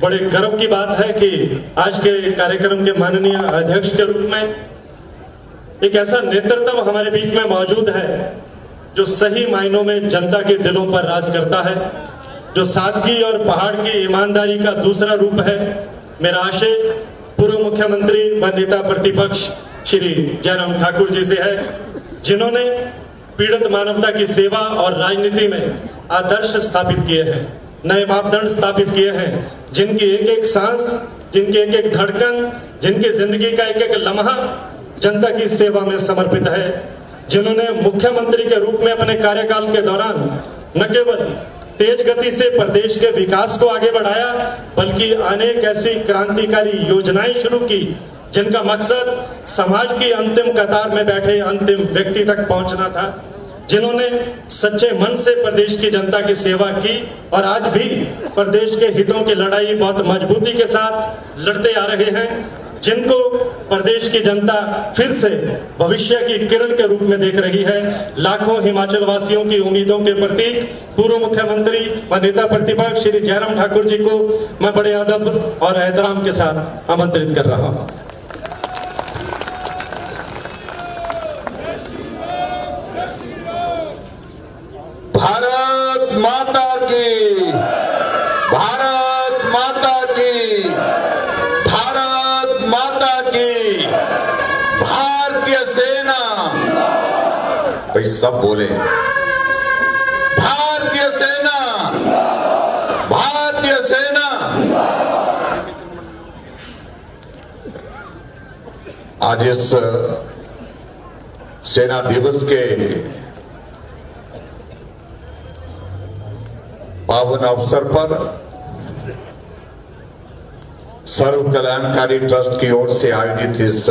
[SPEAKER 2] बड़े गर्व की बात है कि आज के कार्यक्रम के माननीय अध्यक्ष के रूप में एक ऐसा नेतृत्व हमारे बीच में मौजूद है जो सही मायनों में जनता के दिलों पर राज करता है, जो सादगी और पहाड़ की ईमानदारी का दूसरा रूप है। मेरा आशय पूर्व मुख्यमंत्री व नेता प्रतिपक्ष श्री जयराम ठाकुर जी से है, जिन्होंने पीड़ित मानवता की सेवा और राजनीति में आदर्श स्थापित किए हैं, नए मापदंड स्थापित किए हैं, जिनकी एक एक सांस, जिनकी एक एक धड़कन, जिनकी जिंदगी का एक एक लम्हा जनता की सेवा में समर्पित है, जिन्होंने मुख्यमंत्री के रूप में अपने कार्यकाल के दौरान न केवल तेज गति से प्रदेश के विकास को आगे बढ़ाया बल्कि अनेक ऐसी क्रांतिकारी योजनाएं शुरू की जिनका मकसद समाज की अंतिम कतार में बैठे अंतिम व्यक्ति तक पहुंचना था, जिन्होंने सच्चे मन से प्रदेश की जनता की सेवा की और आज भी प्रदेश के हितों की लड़ाई बहुत मजबूती के साथ लड़ते आ रहे हैं, जिनको प्रदेश की जनता फिर से भविष्य की किरण के रूप में देख रही है। लाखों हिमाचल वासियों की उम्मीदों के प्रति पूर्व मुख्यमंत्री व नेता प्रतिपक्ष श्री जयराम ठाकुर जी को मैं बड़े अदब और एहतराम के साथ आमंत्रित कर रहा हूं।
[SPEAKER 8] भारत माता की, भारत माता की, भारत माता की, भारतीय सेना, भाई सब बोले भारतीय सेना, भारतीय सेना। आज इस सेना दिवस के पावन अवसर पर सर्व कल्याणकारी ट्रस्ट की ओर से आयोजित इस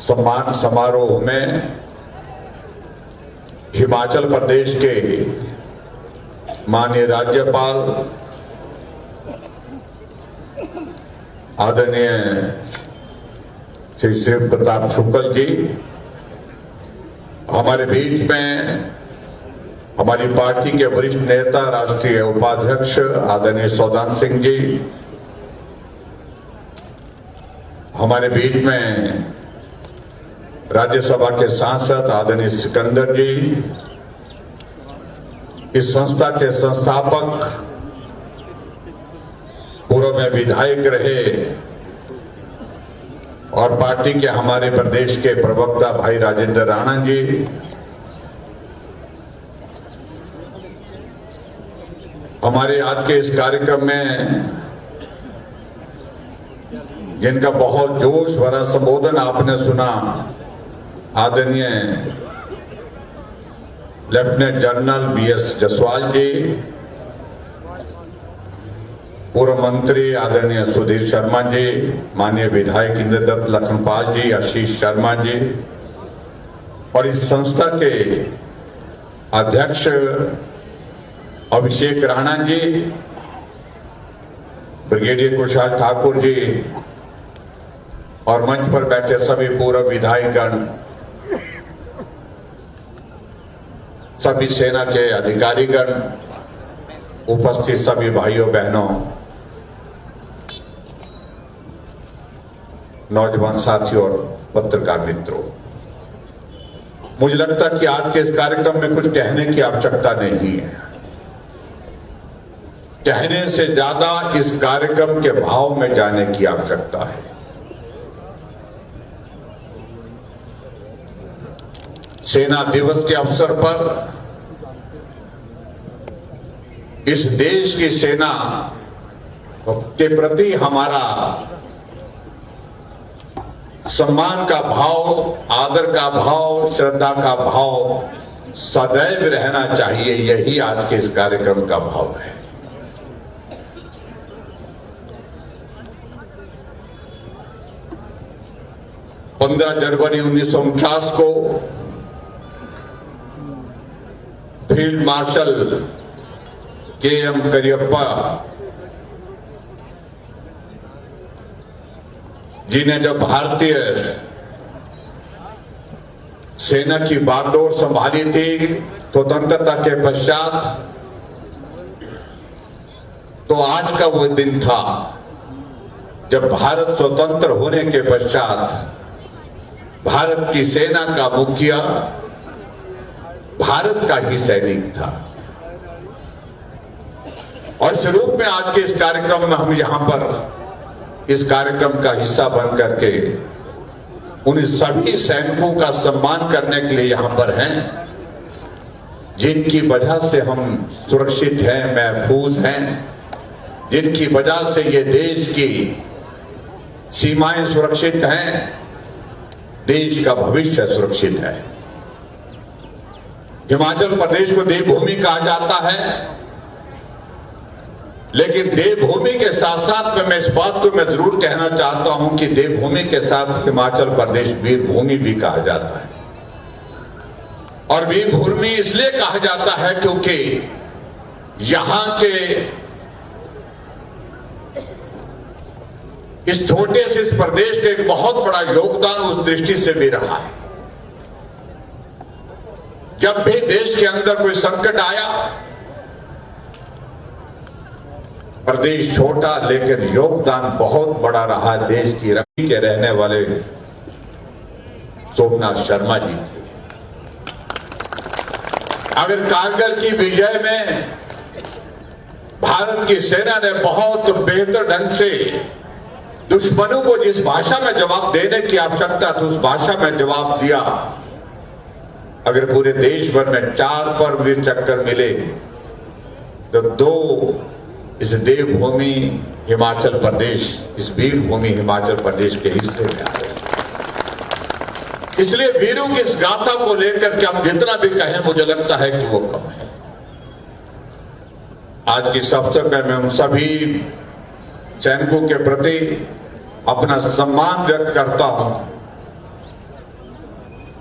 [SPEAKER 8] सम्मान समारोह में हिमाचल प्रदेश के माननीय राज्यपाल आदरणीय श्री शिव प्रताप शुक्ल जी, हमारे बीच में हमारी पार्टी के वरिष्ठ नेता राष्ट्रीय उपाध्यक्ष आदरणीय सौदान सिंह जी, हमारे बीच में राज्यसभा के सांसद आदरणीय सिकंदर जी, इस संस्था के संस्थापक पूर्व में विधायक रहे और पार्टी के हमारे प्रदेश के प्रवक्ता भाई राजेंद्र राणा जी, हमारे आज के इस कार्यक्रम में जिनका बहुत जोश भरा संबोधन आपने सुना, आदरणीय लेफ्टिनेंट जनरल बीएस जसवाल जी, पूर्व मंत्री आदरणीय सुधीर शर्मा जी, माननीय विधायक इंद्रदत्त लखनपाल जी, आशीष शर्मा जी और इस संस्था के अध्यक्ष अभिषेक राणा जी, ब्रिगेडियर कुशाल ठाकुर जी और मंच पर बैठे सभी पूर्व विधायकगण, सभी सेना के अधिकारीगण, उपस्थित सभी भाइयों बहनों, नौजवान साथियों और पत्रकार मित्रों, मुझे लगता है कि आज के इस कार्यक्रम में कुछ कहने की आवश्यकता नहीं है। कहने से ज्यादा इस कार्यक्रम के भाव में जाने की आवश्यकता है। सेना दिवस के अवसर पर इस देश की सेना के प्रति हमारा सम्मान का भाव, आदर का भाव, श्रद्धा का भाव सदैव रहना चाहिए। यही आज के इस कार्यक्रम का भाव है। पंद्रह जनवरी 1949 को फील्ड मार्शल के.एम. करियप्पा जी ने जब भारतीय सेना की बागडोर संभाली थी स्वतंत्रता के पश्चात, तो आज का वो दिन था जब भारत स्वतंत्र होने के पश्चात भारत की सेना का मुखिया भारत का ही सैनिक था। और इस रूप में आज के इस कार्यक्रम में हम यहां पर इस कार्यक्रम का हिस्सा बन करके उन सभी सैनिकों का सम्मान करने के लिए यहां पर हैं, जिनकी वजह से हम सुरक्षित हैं, महफूज हैं, जिनकी वजह से ये देश की सीमाएं सुरक्षित हैं, देश का भविष्य सुरक्षित है। हिमाचल प्रदेश को देवभूमि कहा जाता है, लेकिन देवभूमि के साथ साथ में मैं इस बात को मैं जरूर कहना चाहता हूं कि देवभूमि के साथ हिमाचल प्रदेश वीरभूमि भी कहा जाता है। और वीरभूमि इसलिए कहा जाता है क्योंकि यहां के इस छोटे से इस प्रदेश के एक बहुत बड़ा योगदान उस दृष्टि से भी रहा है। जब भी देश के अंदर कोई संकट आया, प्रदेश छोटा लेकिन योगदान बहुत बड़ा रहा। देश की रक्षा के रहने वाले सोमनाथ शर्मा जी थे। अगर कारगिल की विजय में भारत की सेना ने बहुत बेहतर ढंग से दुश्मनों को जिस भाषा में जवाब देने की आवश्यकता थी उस भाषा में जवाब दिया। अगर पूरे देश भर में 4 परमवीर चक्र मिले तो 2 इस देवभूमि हिमाचल प्रदेश, इस वीरभूमि हिमाचल प्रदेश के हिस्से में आए। इसलिए वीरों की इस गाथा को लेकर के हम जितना भी कहें मुझे लगता है कि वो कम है। आज की इस अवसर में मैं उन सभी सैनिकों के प्रति अपना सम्मान व्यक्त करता हूं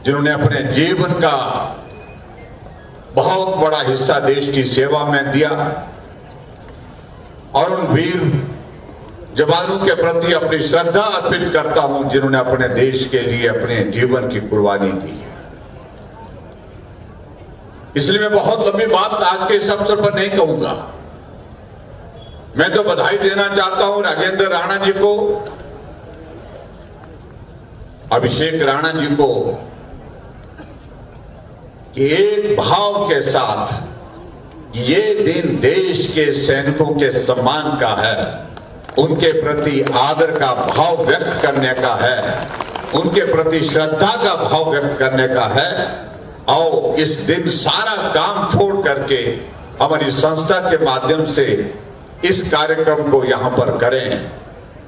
[SPEAKER 8] जिन्होंने अपने जीवन का बहुत बड़ा हिस्सा देश की सेवा में दिया, और उन वीर जवानों के प्रति अपनी श्रद्धा अर्पित करता हूं जिन्होंने अपने देश के लिए अपने जीवन की कुर्बानी दी है। इसलिए मैं बहुत लंबी बात आज के इस अवसर पर नहीं कहूंगा। मैं तो बधाई देना चाहता हूं राजेंद्र राणा जी को, अभिषेक राणा जी को, कि एक भाव के साथ ये दिन देश के सैनिकों के सम्मान का है, उनके प्रति आदर का भाव व्यक्त करने का है, उनके प्रति श्रद्धा का भाव व्यक्त करने का है। और इस दिन सारा काम छोड़ करके हमारी संस्था के माध्यम से इस कार्यक्रम को यहां पर करें।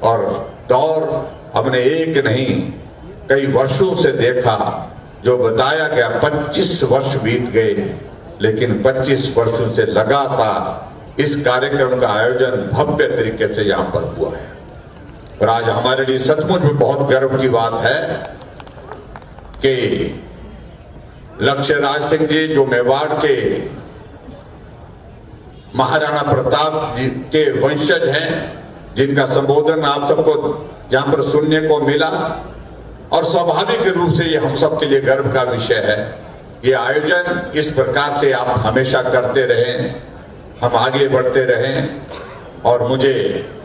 [SPEAKER 8] और दौर हमने एक नहीं कई वर्षों से देखा, जो बताया गया 25 वर्ष बीत गए, लेकिन 25 वर्षों से लगातार इस कार्यक्रम का आयोजन भव्य तरीके से यहां पर हुआ है। और आज हमारे लिए सचमुच में बहुत गर्व की बात है कि लक्ष्य राज सिंह जी जो मेवाड़ के महाराणा प्रताप जी के वंशज हैं, जिनका संबोधन आप सबको यहां पर सुनने को मिला, और स्वाभाविक रूप से ये हम सबके लिए गर्व का विषय है। ये आयोजन इस प्रकार से आप हमेशा करते रहें, हम आगे बढ़ते रहें। और मुझे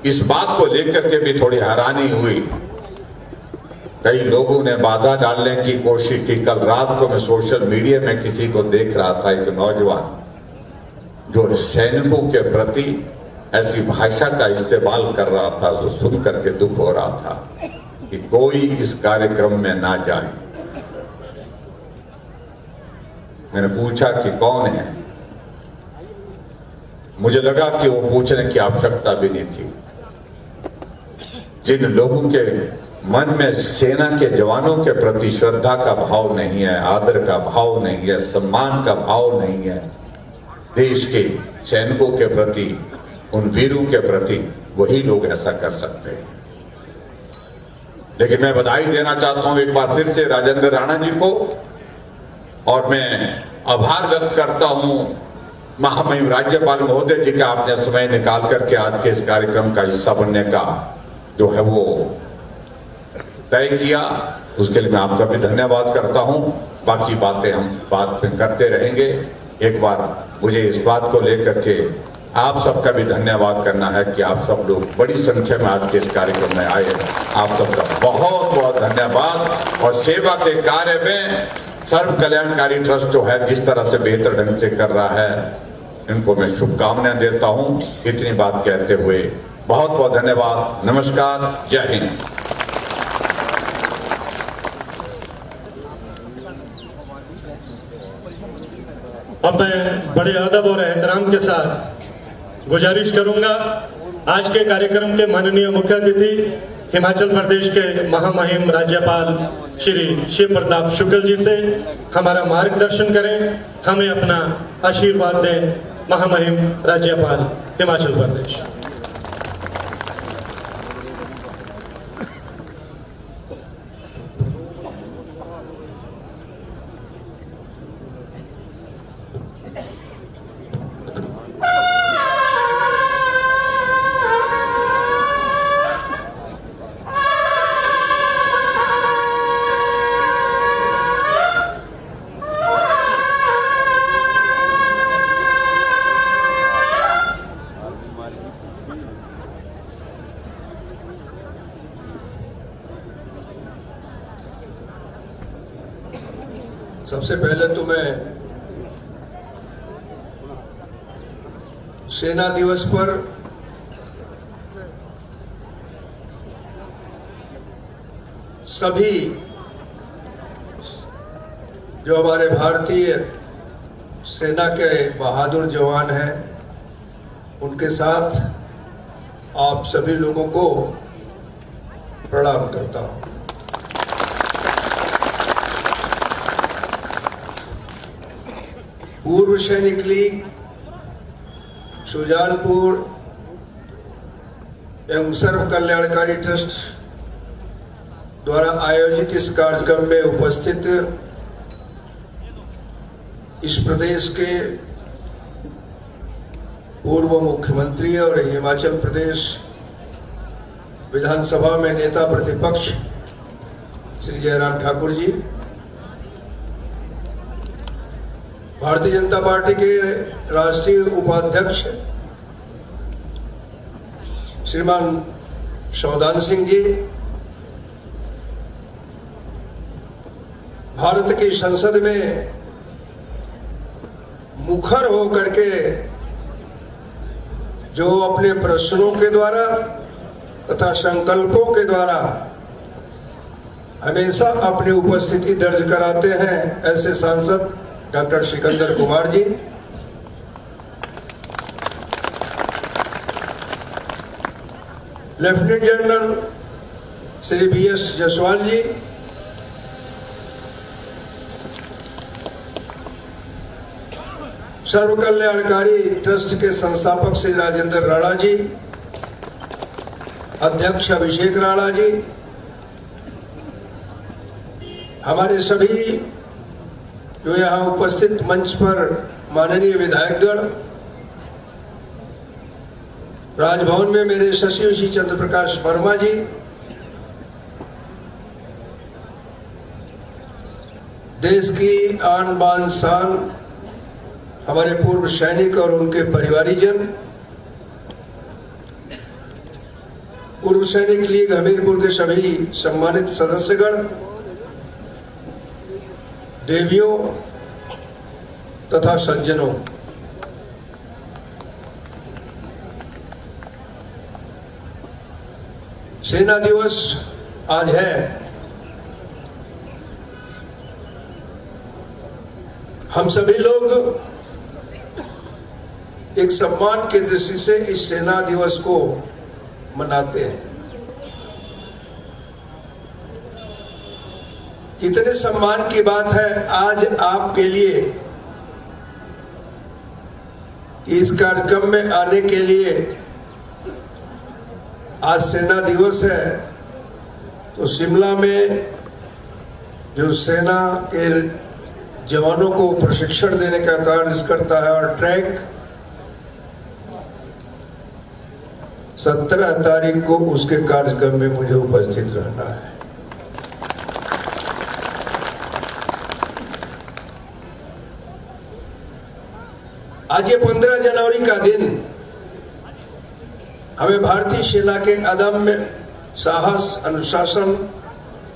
[SPEAKER 8] इस बात को लेकर के भी थोड़ी हैरानी हुई, कई लोगों ने बाधा डालने की कोशिश की। कल रात को मैं सोशल मीडिया में किसी को देख रहा था, एक नौजवान जो सैनिकों के प्रति ऐसी भाषा का इस्तेमाल कर रहा था, जो सुन करके दुख हो रहा था कि कोई इस कार्यक्रम में ना जाए। मैंने पूछा कि कौन है। मुझे लगा कि वो पूछने की आवश्यकता भी नहीं थी। जिन लोगों के मन में सेना के जवानों के प्रति श्रद्धा का भाव नहीं है, आदर का भाव नहीं है, सम्मान का भाव नहीं है, देश के सैनिकों के प्रति, उन वीरों के प्रति, वही लोग ऐसा कर सकते हैं। लेकिन मैं बधाई देना चाहता हूं एक बार फिर से राजेंद्र राणा जी को, और मैं आभार व्यक्त करता हूं महामहिम राज्यपाल महोदय जी का, आपने समय निकाल करके आज के इस कार्यक्रम का हिस्सा बनने का जो है वो तय किया। उसके लिए मैं आपका भी धन्यवाद करता हूं। बाकी बातें हम बात में करते रहेंगे। एक बार मुझे इस बात को लेकर के आप सबका भी धन्यवाद करना है कि आप सब लोग बड़ी संख्या में आज के इस कार्यक्रम में आए। आप सबका बहुत बहुत धन्यवाद। और सेवा के कार्य में सर्व कल्याणकारी ट्रस्ट जो है जिस तरह से बेहतर ढंग से कर रहा है, इनको मैं शुभकामनाएं देता हूं। इतनी बात कहते हुए बहुत बहुत धन्यवाद। नमस्कार, जय हिंद।
[SPEAKER 2] अब मैं बड़े अदब और एहतराम के साथ गुजारिश करूंगा आज के कार्यक्रम के माननीय मुख्य अतिथि हिमाचल प्रदेश के महामहिम राज्यपाल श्री शिव प्रताप शुक्ल जी से हमारा मार्गदर्शन करें, हमें अपना आशीर्वाद दें। महामहिम राज्यपाल हिमाचल प्रदेश।
[SPEAKER 9] सबसे पहले तो मैं सेना दिवस पर सभी जो हमारे भारतीय सेना के बहादुर जवान हैं उनके साथ आप सभी लोगों को प्रणाम करता हूं। पूर्व सैनिक लीग सुजानपुर एवं सर्व कल्याणकारी ट्रस्ट द्वारा आयोजित इस कार्यक्रम में उपस्थित इस प्रदेश के पूर्व मुख्यमंत्री और हिमाचल प्रदेश विधानसभा में नेता प्रतिपक्ष श्री जयराम ठाकुर जी, भारतीय जनता पार्टी के राष्ट्रीय उपाध्यक्ष श्रीमान शौदान सिंह जी, भारत की संसद में मुखर होकर के जो अपने प्रश्नों के द्वारा तथा संकल्पों के द्वारा हमेशा अपनी उपस्थिति दर्ज कराते हैं, ऐसे सांसद doctor Sikandar Kumar ji, lieutenant general Shri BS Jaiswal ji, Sarv Kalyankari trust के संस्थापक श्री राजेंद्र राणा जी, अध्यक्ष अभिषेक राणा जी, हमारे सभी जो यहाँ उपस्थित मंच पर माननीय विधायकगण, राजभवन में मेरे सचिव श्री चंद्र प्रकाश वर्मा जी, देश की आन बान शान हमारे पूर्व सैनिक और उनके परिवारीजन, पूर्व सैनिक लीग हमीरपुर के सभी सम्मानित सदस्यगण, देवियों तथा सज्जनों, सेना दिवस आज है। हम सभी लोग एक सम्मान की दृष्टि से इस सेना दिवस को मनाते हैं। कितने सम्मान की बात है आज आपके लिए कि इस कार्यक्रम में आने के लिए। आज सेना दिवस है तो शिमला में जो सेना के जवानों को प्रशिक्षण देने का कार्य करता है और ट्रैक 17 तारीख को उसके कार्यक्रम में मुझे उपस्थित रहना है। आज ये 15 जनवरी का दिन हमें भारतीय सेना के अदम्य साहस, अनुशासन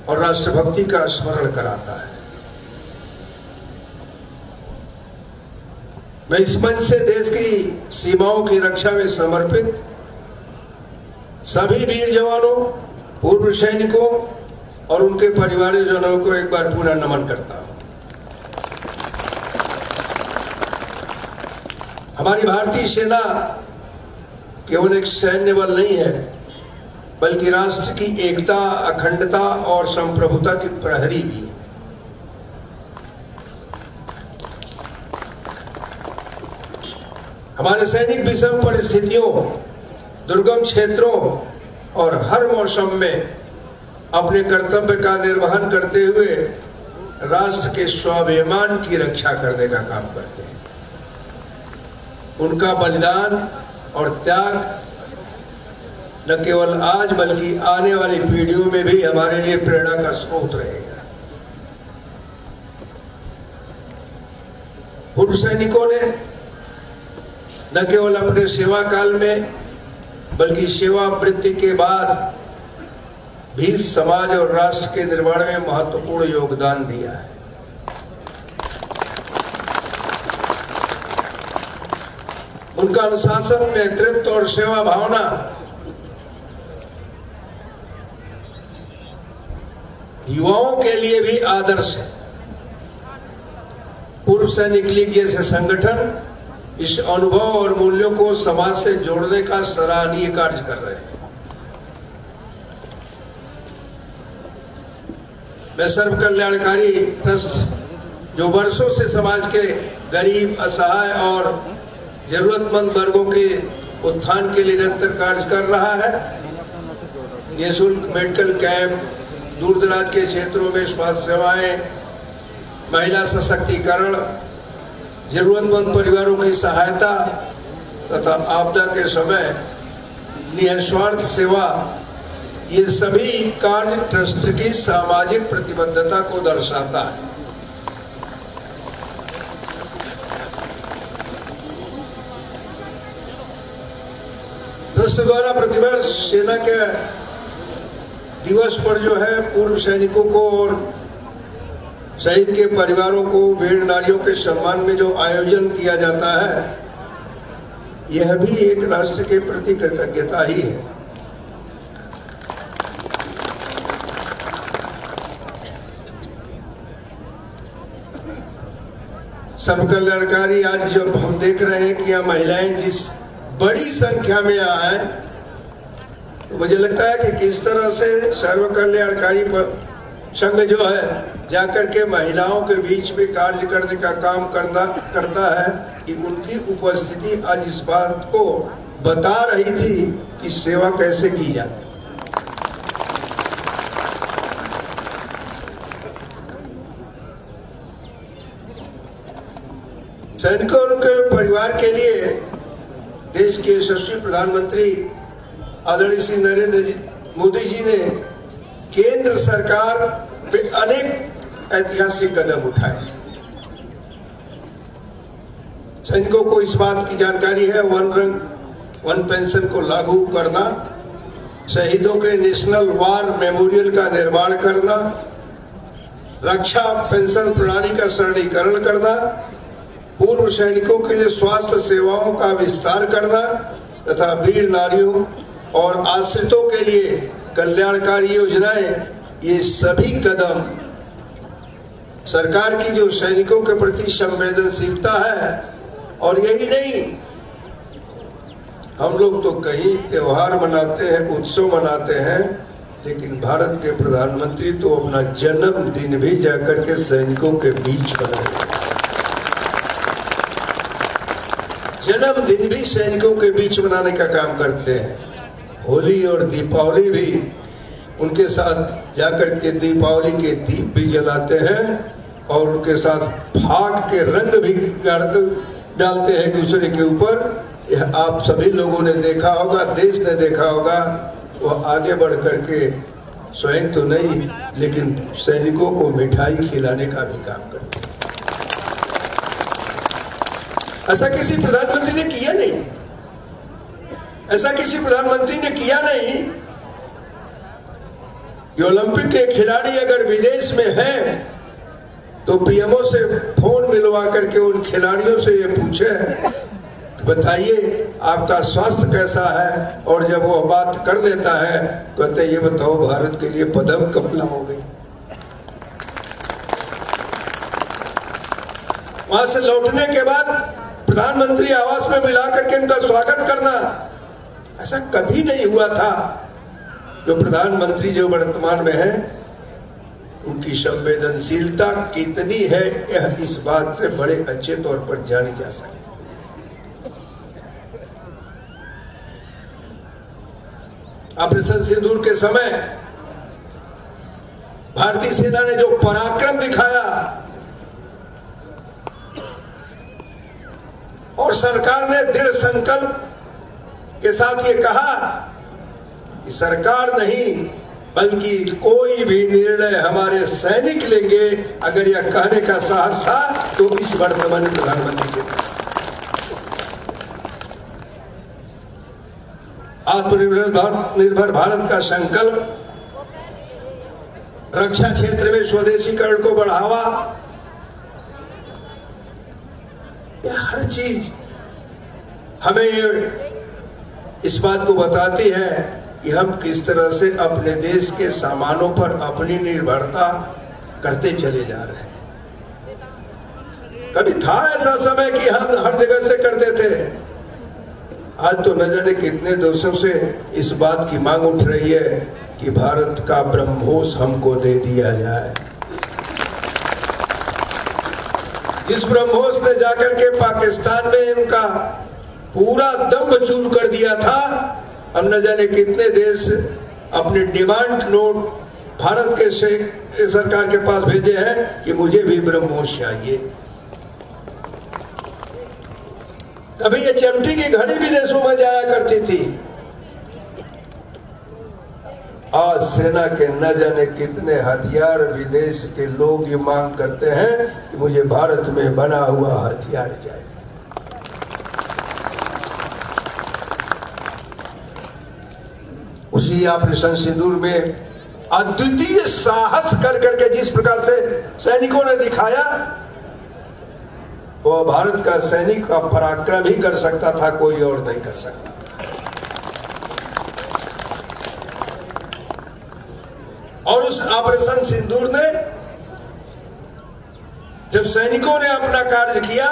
[SPEAKER 9] और राष्ट्रभक्ति का स्मरण कराता है। मैं इस मंच से देश की सीमाओं की रक्षा में समर्पित सभी वीर जवानों, पूर्व सैनिकों और उनके परिवारजनों को एक बार पुनः नमन करता हूं। हमारी भारतीय सेना केवल एक सैन्य बल नहीं है, बल्कि राष्ट्र की एकता, अखंडता और संप्रभुता की प्रहरी भी है। हमारे सैनिक विषम परिस्थितियों, दुर्गम क्षेत्रों और हर मौसम में अपने कर्तव्य का निर्वहन करते हुए राष्ट्र के स्वाभिमान की रक्षा करने का काम करते हैं। उनका बलिदान और त्याग न केवल आज बल्कि आने वाली पीढ़ियों में भी हमारे लिए प्रेरणा का स्रोत रहेगा। पूर्व सैनिकों ने न केवल अपने सेवा काल में बल्कि सेवावृत्ति के बाद भी समाज और राष्ट्र के निर्माण में महत्वपूर्ण योगदान दिया है। उनका अनुशासन, नेतृत्व और सेवा भावना युवाओं के लिए भी आदर्श है। पूर्व सैनिक लीग जैसे संगठन इस अनुभव और मूल्यों को समाज से जोड़ने का सराहनीय कार्य कर रहे हैं। मैं सर्व कल्याणकारी ट्रस्ट जो वर्षों से समाज के गरीब, असहाय और जरूरतमंद वर्गों के उत्थान के लिए निरंतर कार्य कर रहा है। निःशुल्क मेडिकल कैंप, दूर दराज के क्षेत्रों में स्वास्थ्य सेवाएं, महिला सशक्तिकरण, जरूरतमंद परिवारों की सहायता तथा आपदा के समय निस्वार्थ सेवा, ये सभी कार्य ट्रस्ट की सामाजिक प्रतिबद्धता को दर्शाता है। ट्रस्ट द्वारा प्रतिवर्ष सेना के दिवस पर जो है पूर्व सैनिकों को और शहीद के परिवारों को, वीर नारियों के सम्मान में जो आयोजन किया जाता है, यह भी एक राष्ट्र के प्रति कृतज्ञता ही है। सर्व कल्याणकारी आज जब हम देख रहे हैं कि यहाँ महिलाएं जिस बड़ी संख्या में आए, तो मुझे लगता है कि किस तरह से सर्व कल्याणकारी संघ जो है जाकर के महिलाओं के बीच में कार्य करने का काम करता है कि उनकी उपस्थिति आज इस बात को बता रही थी कि सेवा कैसे की जाती है। सैनिकों और उनके परिवार के लिए देश के यशस्वी प्रधानमंत्री आदरणीय श्री नरेंद्र मोदी जी ने केंद्र सरकार पे अनेक ऐतिहासिक कदम उठाए। सैनिकों को इस बात की जानकारी है, वन रंग वन पेंशन को लागू करना, शहीदों के नेशनल वार मेमोरियल का निर्माण करना, रक्षा पेंशन प्रणाली का सरलीकरण करना, पूर्व सैनिकों के लिए स्वास्थ्य सेवाओं का विस्तार करना तथा वीर नारियों और आश्रितों के लिए कल्याणकारी योजनाएं, ये सभी कदम सरकार की जो सैनिकों के प्रति संवेदनशीलता है, और यही नहीं, हम लोग तो कहीं त्योहार मनाते हैं, उत्सव मनाते हैं, लेकिन भारत के प्रधानमंत्री तो अपना जन्मदिन भी जाकर के सैनिकों के बीच मनाते हैं। जन्मदिन भी सैनिकों के बीच मनाने का काम करते हैं। होली और दीपावली भी उनके साथ जाकर के दीपावली के दीप भी जलाते हैं और उनके साथ फाग के रंग भी डालते हैं दूसरे के ऊपर। यह आप सभी लोगों ने देखा होगा, देश ने देखा होगा। वो आगे बढ़ करके स्वयं तो नहीं, लेकिन सैनिकों को मिठाई खिलाने का भी काम करते हैं। ऐसा किसी प्रधानमंत्री ने किया नहीं, ऐसा किसी प्रधानमंत्री ने किया नहीं कि ओलंपिक के खिलाड़ी अगर विदेश में हैं तो पीएमओ से फोन मिलवा करके उन खिलाड़ियों से ये पूछे, बताइए आपका स्वास्थ्य कैसा है, और जब वो बात कर देता है कहते ये बताओ भारत के लिए पदक कब लाओगे। वहां से लौटने के बाद प्रधानमंत्री आवास में मिला करके उनका स्वागत करना, ऐसा कभी नहीं हुआ था। जो प्रधानमंत्री जो वर्तमान में है, उनकी संवेदनशीलता कितनी है, यह इस बात से बड़े अच्छे तौर पर जानी जा सकती है। ऑपरेशन सिंदूर के समय भारतीय सेना ने जो पराक्रम दिखाया और सरकार ने दृढ़ संकल्प के साथ ये कहा कि सरकार नहीं बल्कि कोई भी निर्णय हमारे सैनिक लेंगे, अगर यह कहने का साहस था तो इस वर्तमान प्रधानमंत्री के आत्मनिर्भर भारत का संकल्प, रक्षा क्षेत्र में स्वदेशीकरण को बढ़ावा, यह हर चीज हमें इस बात को बताती है कि हम किस तरह से अपने देश के सामानों पर अपनी निर्भरता करते चले जा रहे हैं। कभी था ऐसा समय कि हम हर जगह से करते थे, आज तो न जाने कितने देशों से इस बात की मांग उठ रही है कि भारत का ब्रह्मोस हमको दे दिया जाए। जिस ब्रह्मोस ने जाकर के पाकिस्तान में उनका पूरा दम चूर कर दिया था, अब न जाने कितने देश अपने डिमांड नोट भारत के सरकार के पास भेजे हैं कि मुझे भी ब्रह्मोस चाहिए। कभी ये चिमटी की घड़ी विदेशों में जाया करती थी, आज सेना के न जाने कितने हथियार विदेश के लोग ये मांग करते हैं कि मुझे भारत में बना हुआ हथियार चाहिए। उसी ऑपरेशन सिंदूर में अद्वितीय साहस कर करके जिस प्रकार से सैनिकों ने दिखाया, वो भारत का सैनिक का पराक्रम ही कर सकता था, कोई और नहीं कर सकता। और उस ऑपरेशन सिंदूर ने जब सैनिकों ने अपना कार्य किया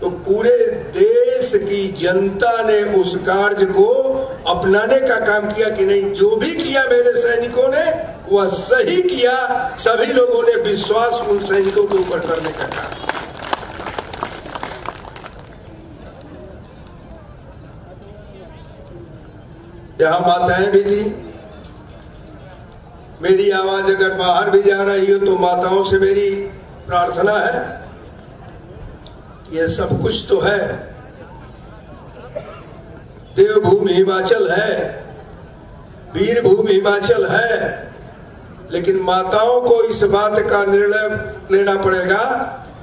[SPEAKER 9] तो पूरे देश की जनता ने उस कार्य को अपनाने का काम किया कि नहीं, जो भी किया मेरे सैनिकों ने वह सही किया। सभी लोगों ने विश्वास उन सैनिकों के ऊपर करने का काम। यहां माताएं भी थी। मेरी आवाज अगर बाहर भी जा रही हो तो माताओं से मेरी प्रार्थना है, ये सब कुछ तो है, देवभूमि हिमाचल है, वीर भूमि हिमाचल है, लेकिन माताओं को इस बात का निर्णय लेना पड़ेगा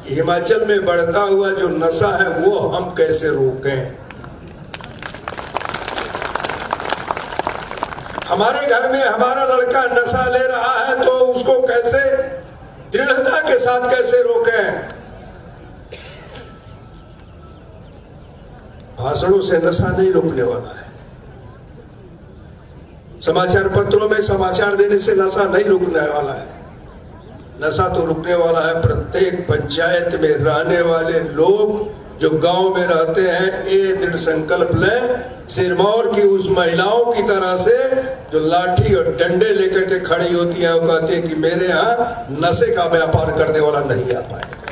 [SPEAKER 9] कि हिमाचल में बढ़ता हुआ जो नशा है वो हम कैसे रोकें। हमारे घर में हमारा लड़का नशा ले रहा है तो उसको कैसे दृढ़ता के साथ कैसे रोकें। भाषणों से नशा नहीं रोकने वाला है, समाचार पत्रों में समाचार देने से नशा नहीं रोकने वाला है। नशा तो रुकने वाला है। प्रत्येक पंचायत में रहने वाले लोग जो गांव में रहते हैं, ये दृढ़ संकल्प लें, सिरमौर की उस महिलाओं की तरह से जो लाठी और डंडे लेकर के खड़ी होती हैं, वो कहती है कि मेरे यहाँ नशे का व्यापार करने वाला नहीं आ पाएगा।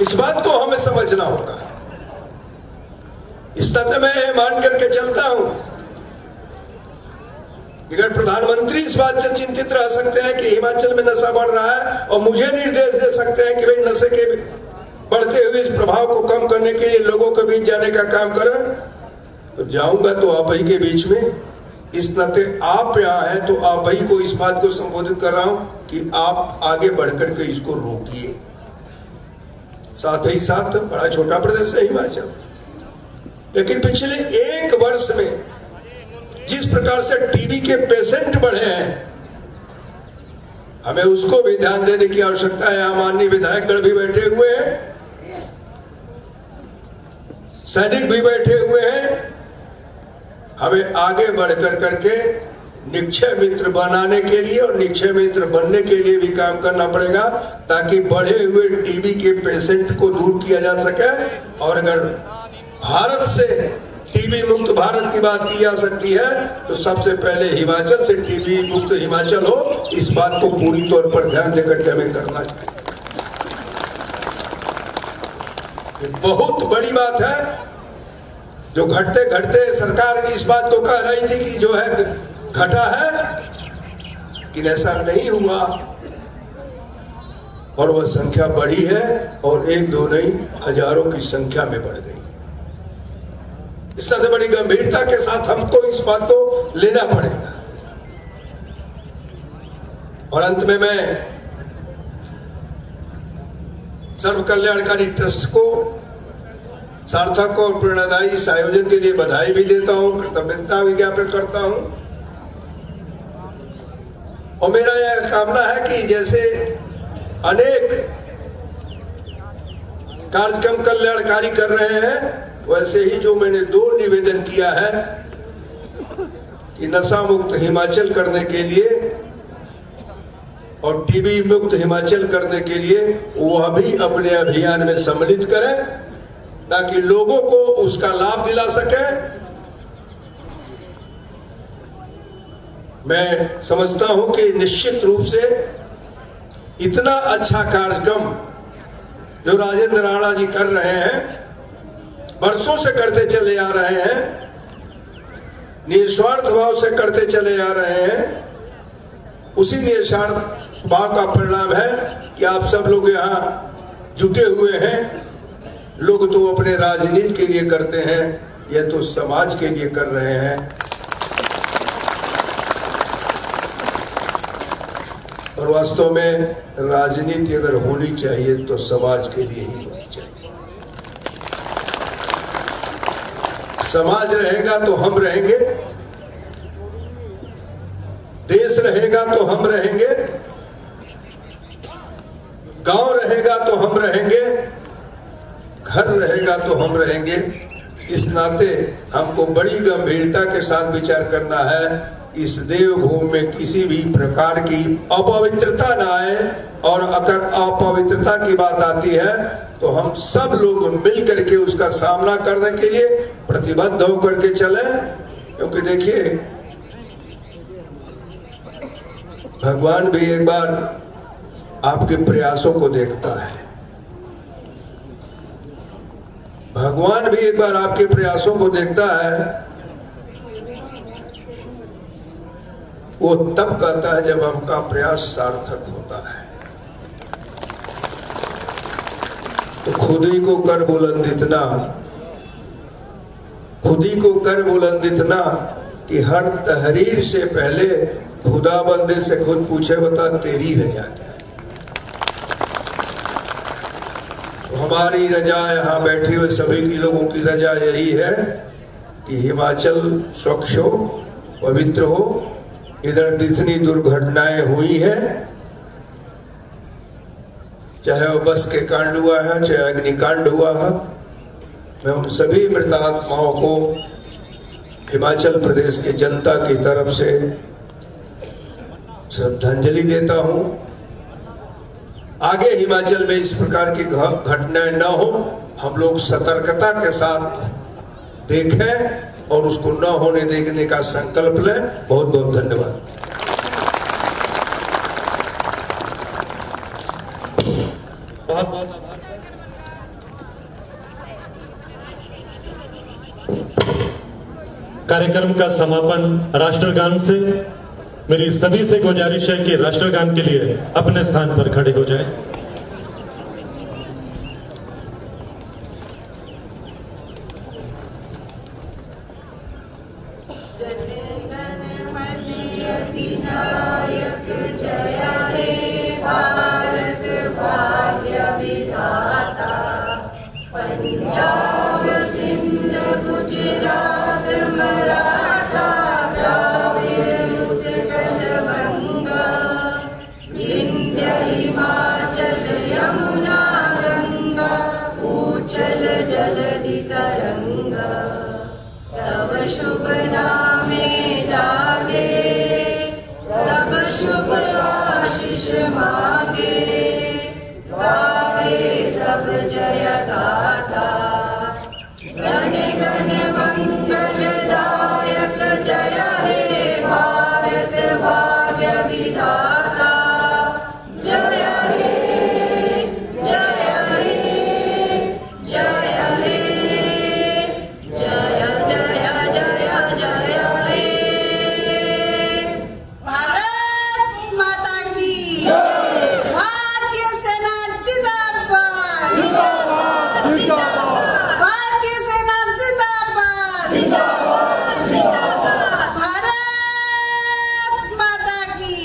[SPEAKER 9] इस बात को हमें समझना होगा। इस तरह मैं मान करके चलता हूं, अगर प्रधानमंत्री इस बात से चिंतित रह सकते हैं कि हिमाचल में नशा बढ़ रहा है और मुझे निर्देश दे सकते हैं कि भाई नशे के बढ़ते हुए इस प्रभाव को कम करने के लिए लोगों के बीच जाने का काम करें, तो जाऊंगा तो आप ही के बीच में। इस नाते आप यहाँ हैं तो आप ही को इस बात को संबोधित कर रहा हूं कि आप आगे बढ़कर के इसको रोकिए। साथ ही साथ बड़ा छोटा प्रदेश है हिमाचल, लेकिन पिछले 1 वर्ष में जिस प्रकार से टीबी के पेशेंट बढ़े हैं, हमें उसको भी ध्यान देने की आवश्यकता है। माननीय विधायकगण भी बैठे हुए हैं, सैनिक भी बैठे हुए हैं। हमें आगे बढ़कर करके निक्षय मित्र बनाने के लिए और निक्षय मित्र बनने के लिए भी काम करना पड़ेगा, ताकि बढ़े हुए टीबी के पेशेंट को दूर किया जा सके। और अगर भारत से टीबी मुक्त भारत की बात की जा सकती है, तो सबसे पहले हिमाचल से टीबी मुक्त हिमाचल हो, इस बात को पूरी तौर पर ध्यान देकर के हमें करना चाहिए। ये बहुत बड़ी बात है जो घटते घटते सरकार इस बात को कह रही थी कि जो है घटा है, लेकिन ऐसा नहीं हुआ और वह संख्या बढ़ी है, और 1-2 नहीं, हजारों की संख्या में बढ़ गई। इस तरह से बड़ी गंभीरता के साथ हमको इस बात को लेना पड़ेगा। और अंत में मैं सर्व कल्याणकारी ट्रस्ट को सार्थक और प्रेरणादायी इस आयोजन के लिए बधाई भी देता हूं, कृतज्ञता भी ज्ञापित करता हूं। और मेरा यह कामना है कि जैसे अनेक कार्यक्रम कल्याणकारी कर रहे हैं, वैसे ही जो मैंने 2 निवेदन किया है कि नशा मुक्त हिमाचल करने के लिए और टीबी मुक्त हिमाचल करने के लिए, वह भी अपने अभियान में सम्मिलित करें, ताकि लोगों को उसका लाभ दिला सके। मैं समझता हूं कि निश्चित रूप से इतना अच्छा कार्यक्रम जो राजेंद्र राणा जी कर रहे हैं, वर्षों से करते चले आ रहे हैं, निस्वार्थ भाव से करते चले आ रहे हैं, उसी निस्वार्थ भाव का परिणाम है कि आप सब लोग यहाँ जुटे हुए हैं। लोग तो अपने राजनीति के लिए करते हैं, यह तो समाज के लिए कर रहे हैं। और वास्तव में राजनीति अगर होनी चाहिए तो समाज के लिए ही होनी चाहिए। समाज रहेगा तो हम रहेंगे, देश रहेगा तो हम रहेंगे, गांव रहेगा तो हम रहेंगे, घर रहेगा तो हम रहेंगे। इस नाते हमको बड़ी गंभीरता के साथ विचार करना है। इस देवभूमि में किसी भी प्रकार की अपवित्रता न आए, और अगर अपवित्रता की बात आती है तो हम सब लोग मिल करके उसका सामना करने के लिए प्रतिबद्ध होकर के चले। क्योंकि देखिए, भगवान भी एक बार आपके प्रयासों को देखता है, भगवान भी एक बार आपके प्रयासों को देखता है। वो तब कहता है जब आपका प्रयास सार्थक होता है। तो खुद ही को कर बुलंद इतना, खुद ही को कर बुलंद इतना कि हर तहरीर से पहले खुदा बंदे से खुद पूछे, बता तेरी रजा क्या है। तो हमारी रजा, यहाँ बैठे हुए सभी की लोगों की रजा यही है कि हिमाचल स्वच्छ हो, पवित्र हो। इधर जितनी दुर्घटनाएं हुई हैं, चाहे वो बस के कांड हुआ है, चाहे अग्निकांड हुआ है, मैं उन सभी मृतात्माओं को हिमाचल प्रदेश की जनता की तरफ से श्रद्धांजलि देता हूं। आगे हिमाचल में इस प्रकार की घटनाएं न हो, हम लोग सतर्कता के साथ देखें और उसको न होने देने का संकल्प लें। बहुत बहुत धन्यवाद।
[SPEAKER 2] बहुत बहुत आभार। कार्यक्रम का समापन राष्ट्रगान से। मेरी सभी से गुजारिश है कि राष्ट्रगान के लिए अपने स्थान पर खड़े हो जाएं।
[SPEAKER 10] शुभ नामे जागे, तब शुभ आशीष मांगे, गावे सब जय गाथा। गण गण मंगलदायक जय हे भारत भाग्य विधाता। जय हे जय हे जय हे जय जय जय जय हे। भारत माता की भारतीय सेना जिंदाबाद, भारतीय सेना जिंदाबाद, भारत माता की।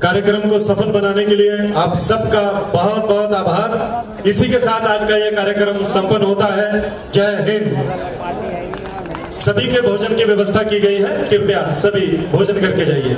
[SPEAKER 2] कार्यक्रम को सफल बनाने के लिए आप सबका बहुत बहुत आभार। इसी के साथ आज का यह कार्यक्रम संपन्न होता है। जय हिंद। सभी के भोजन की व्यवस्था की गई है, कृपया सभी भोजन करके जाइए।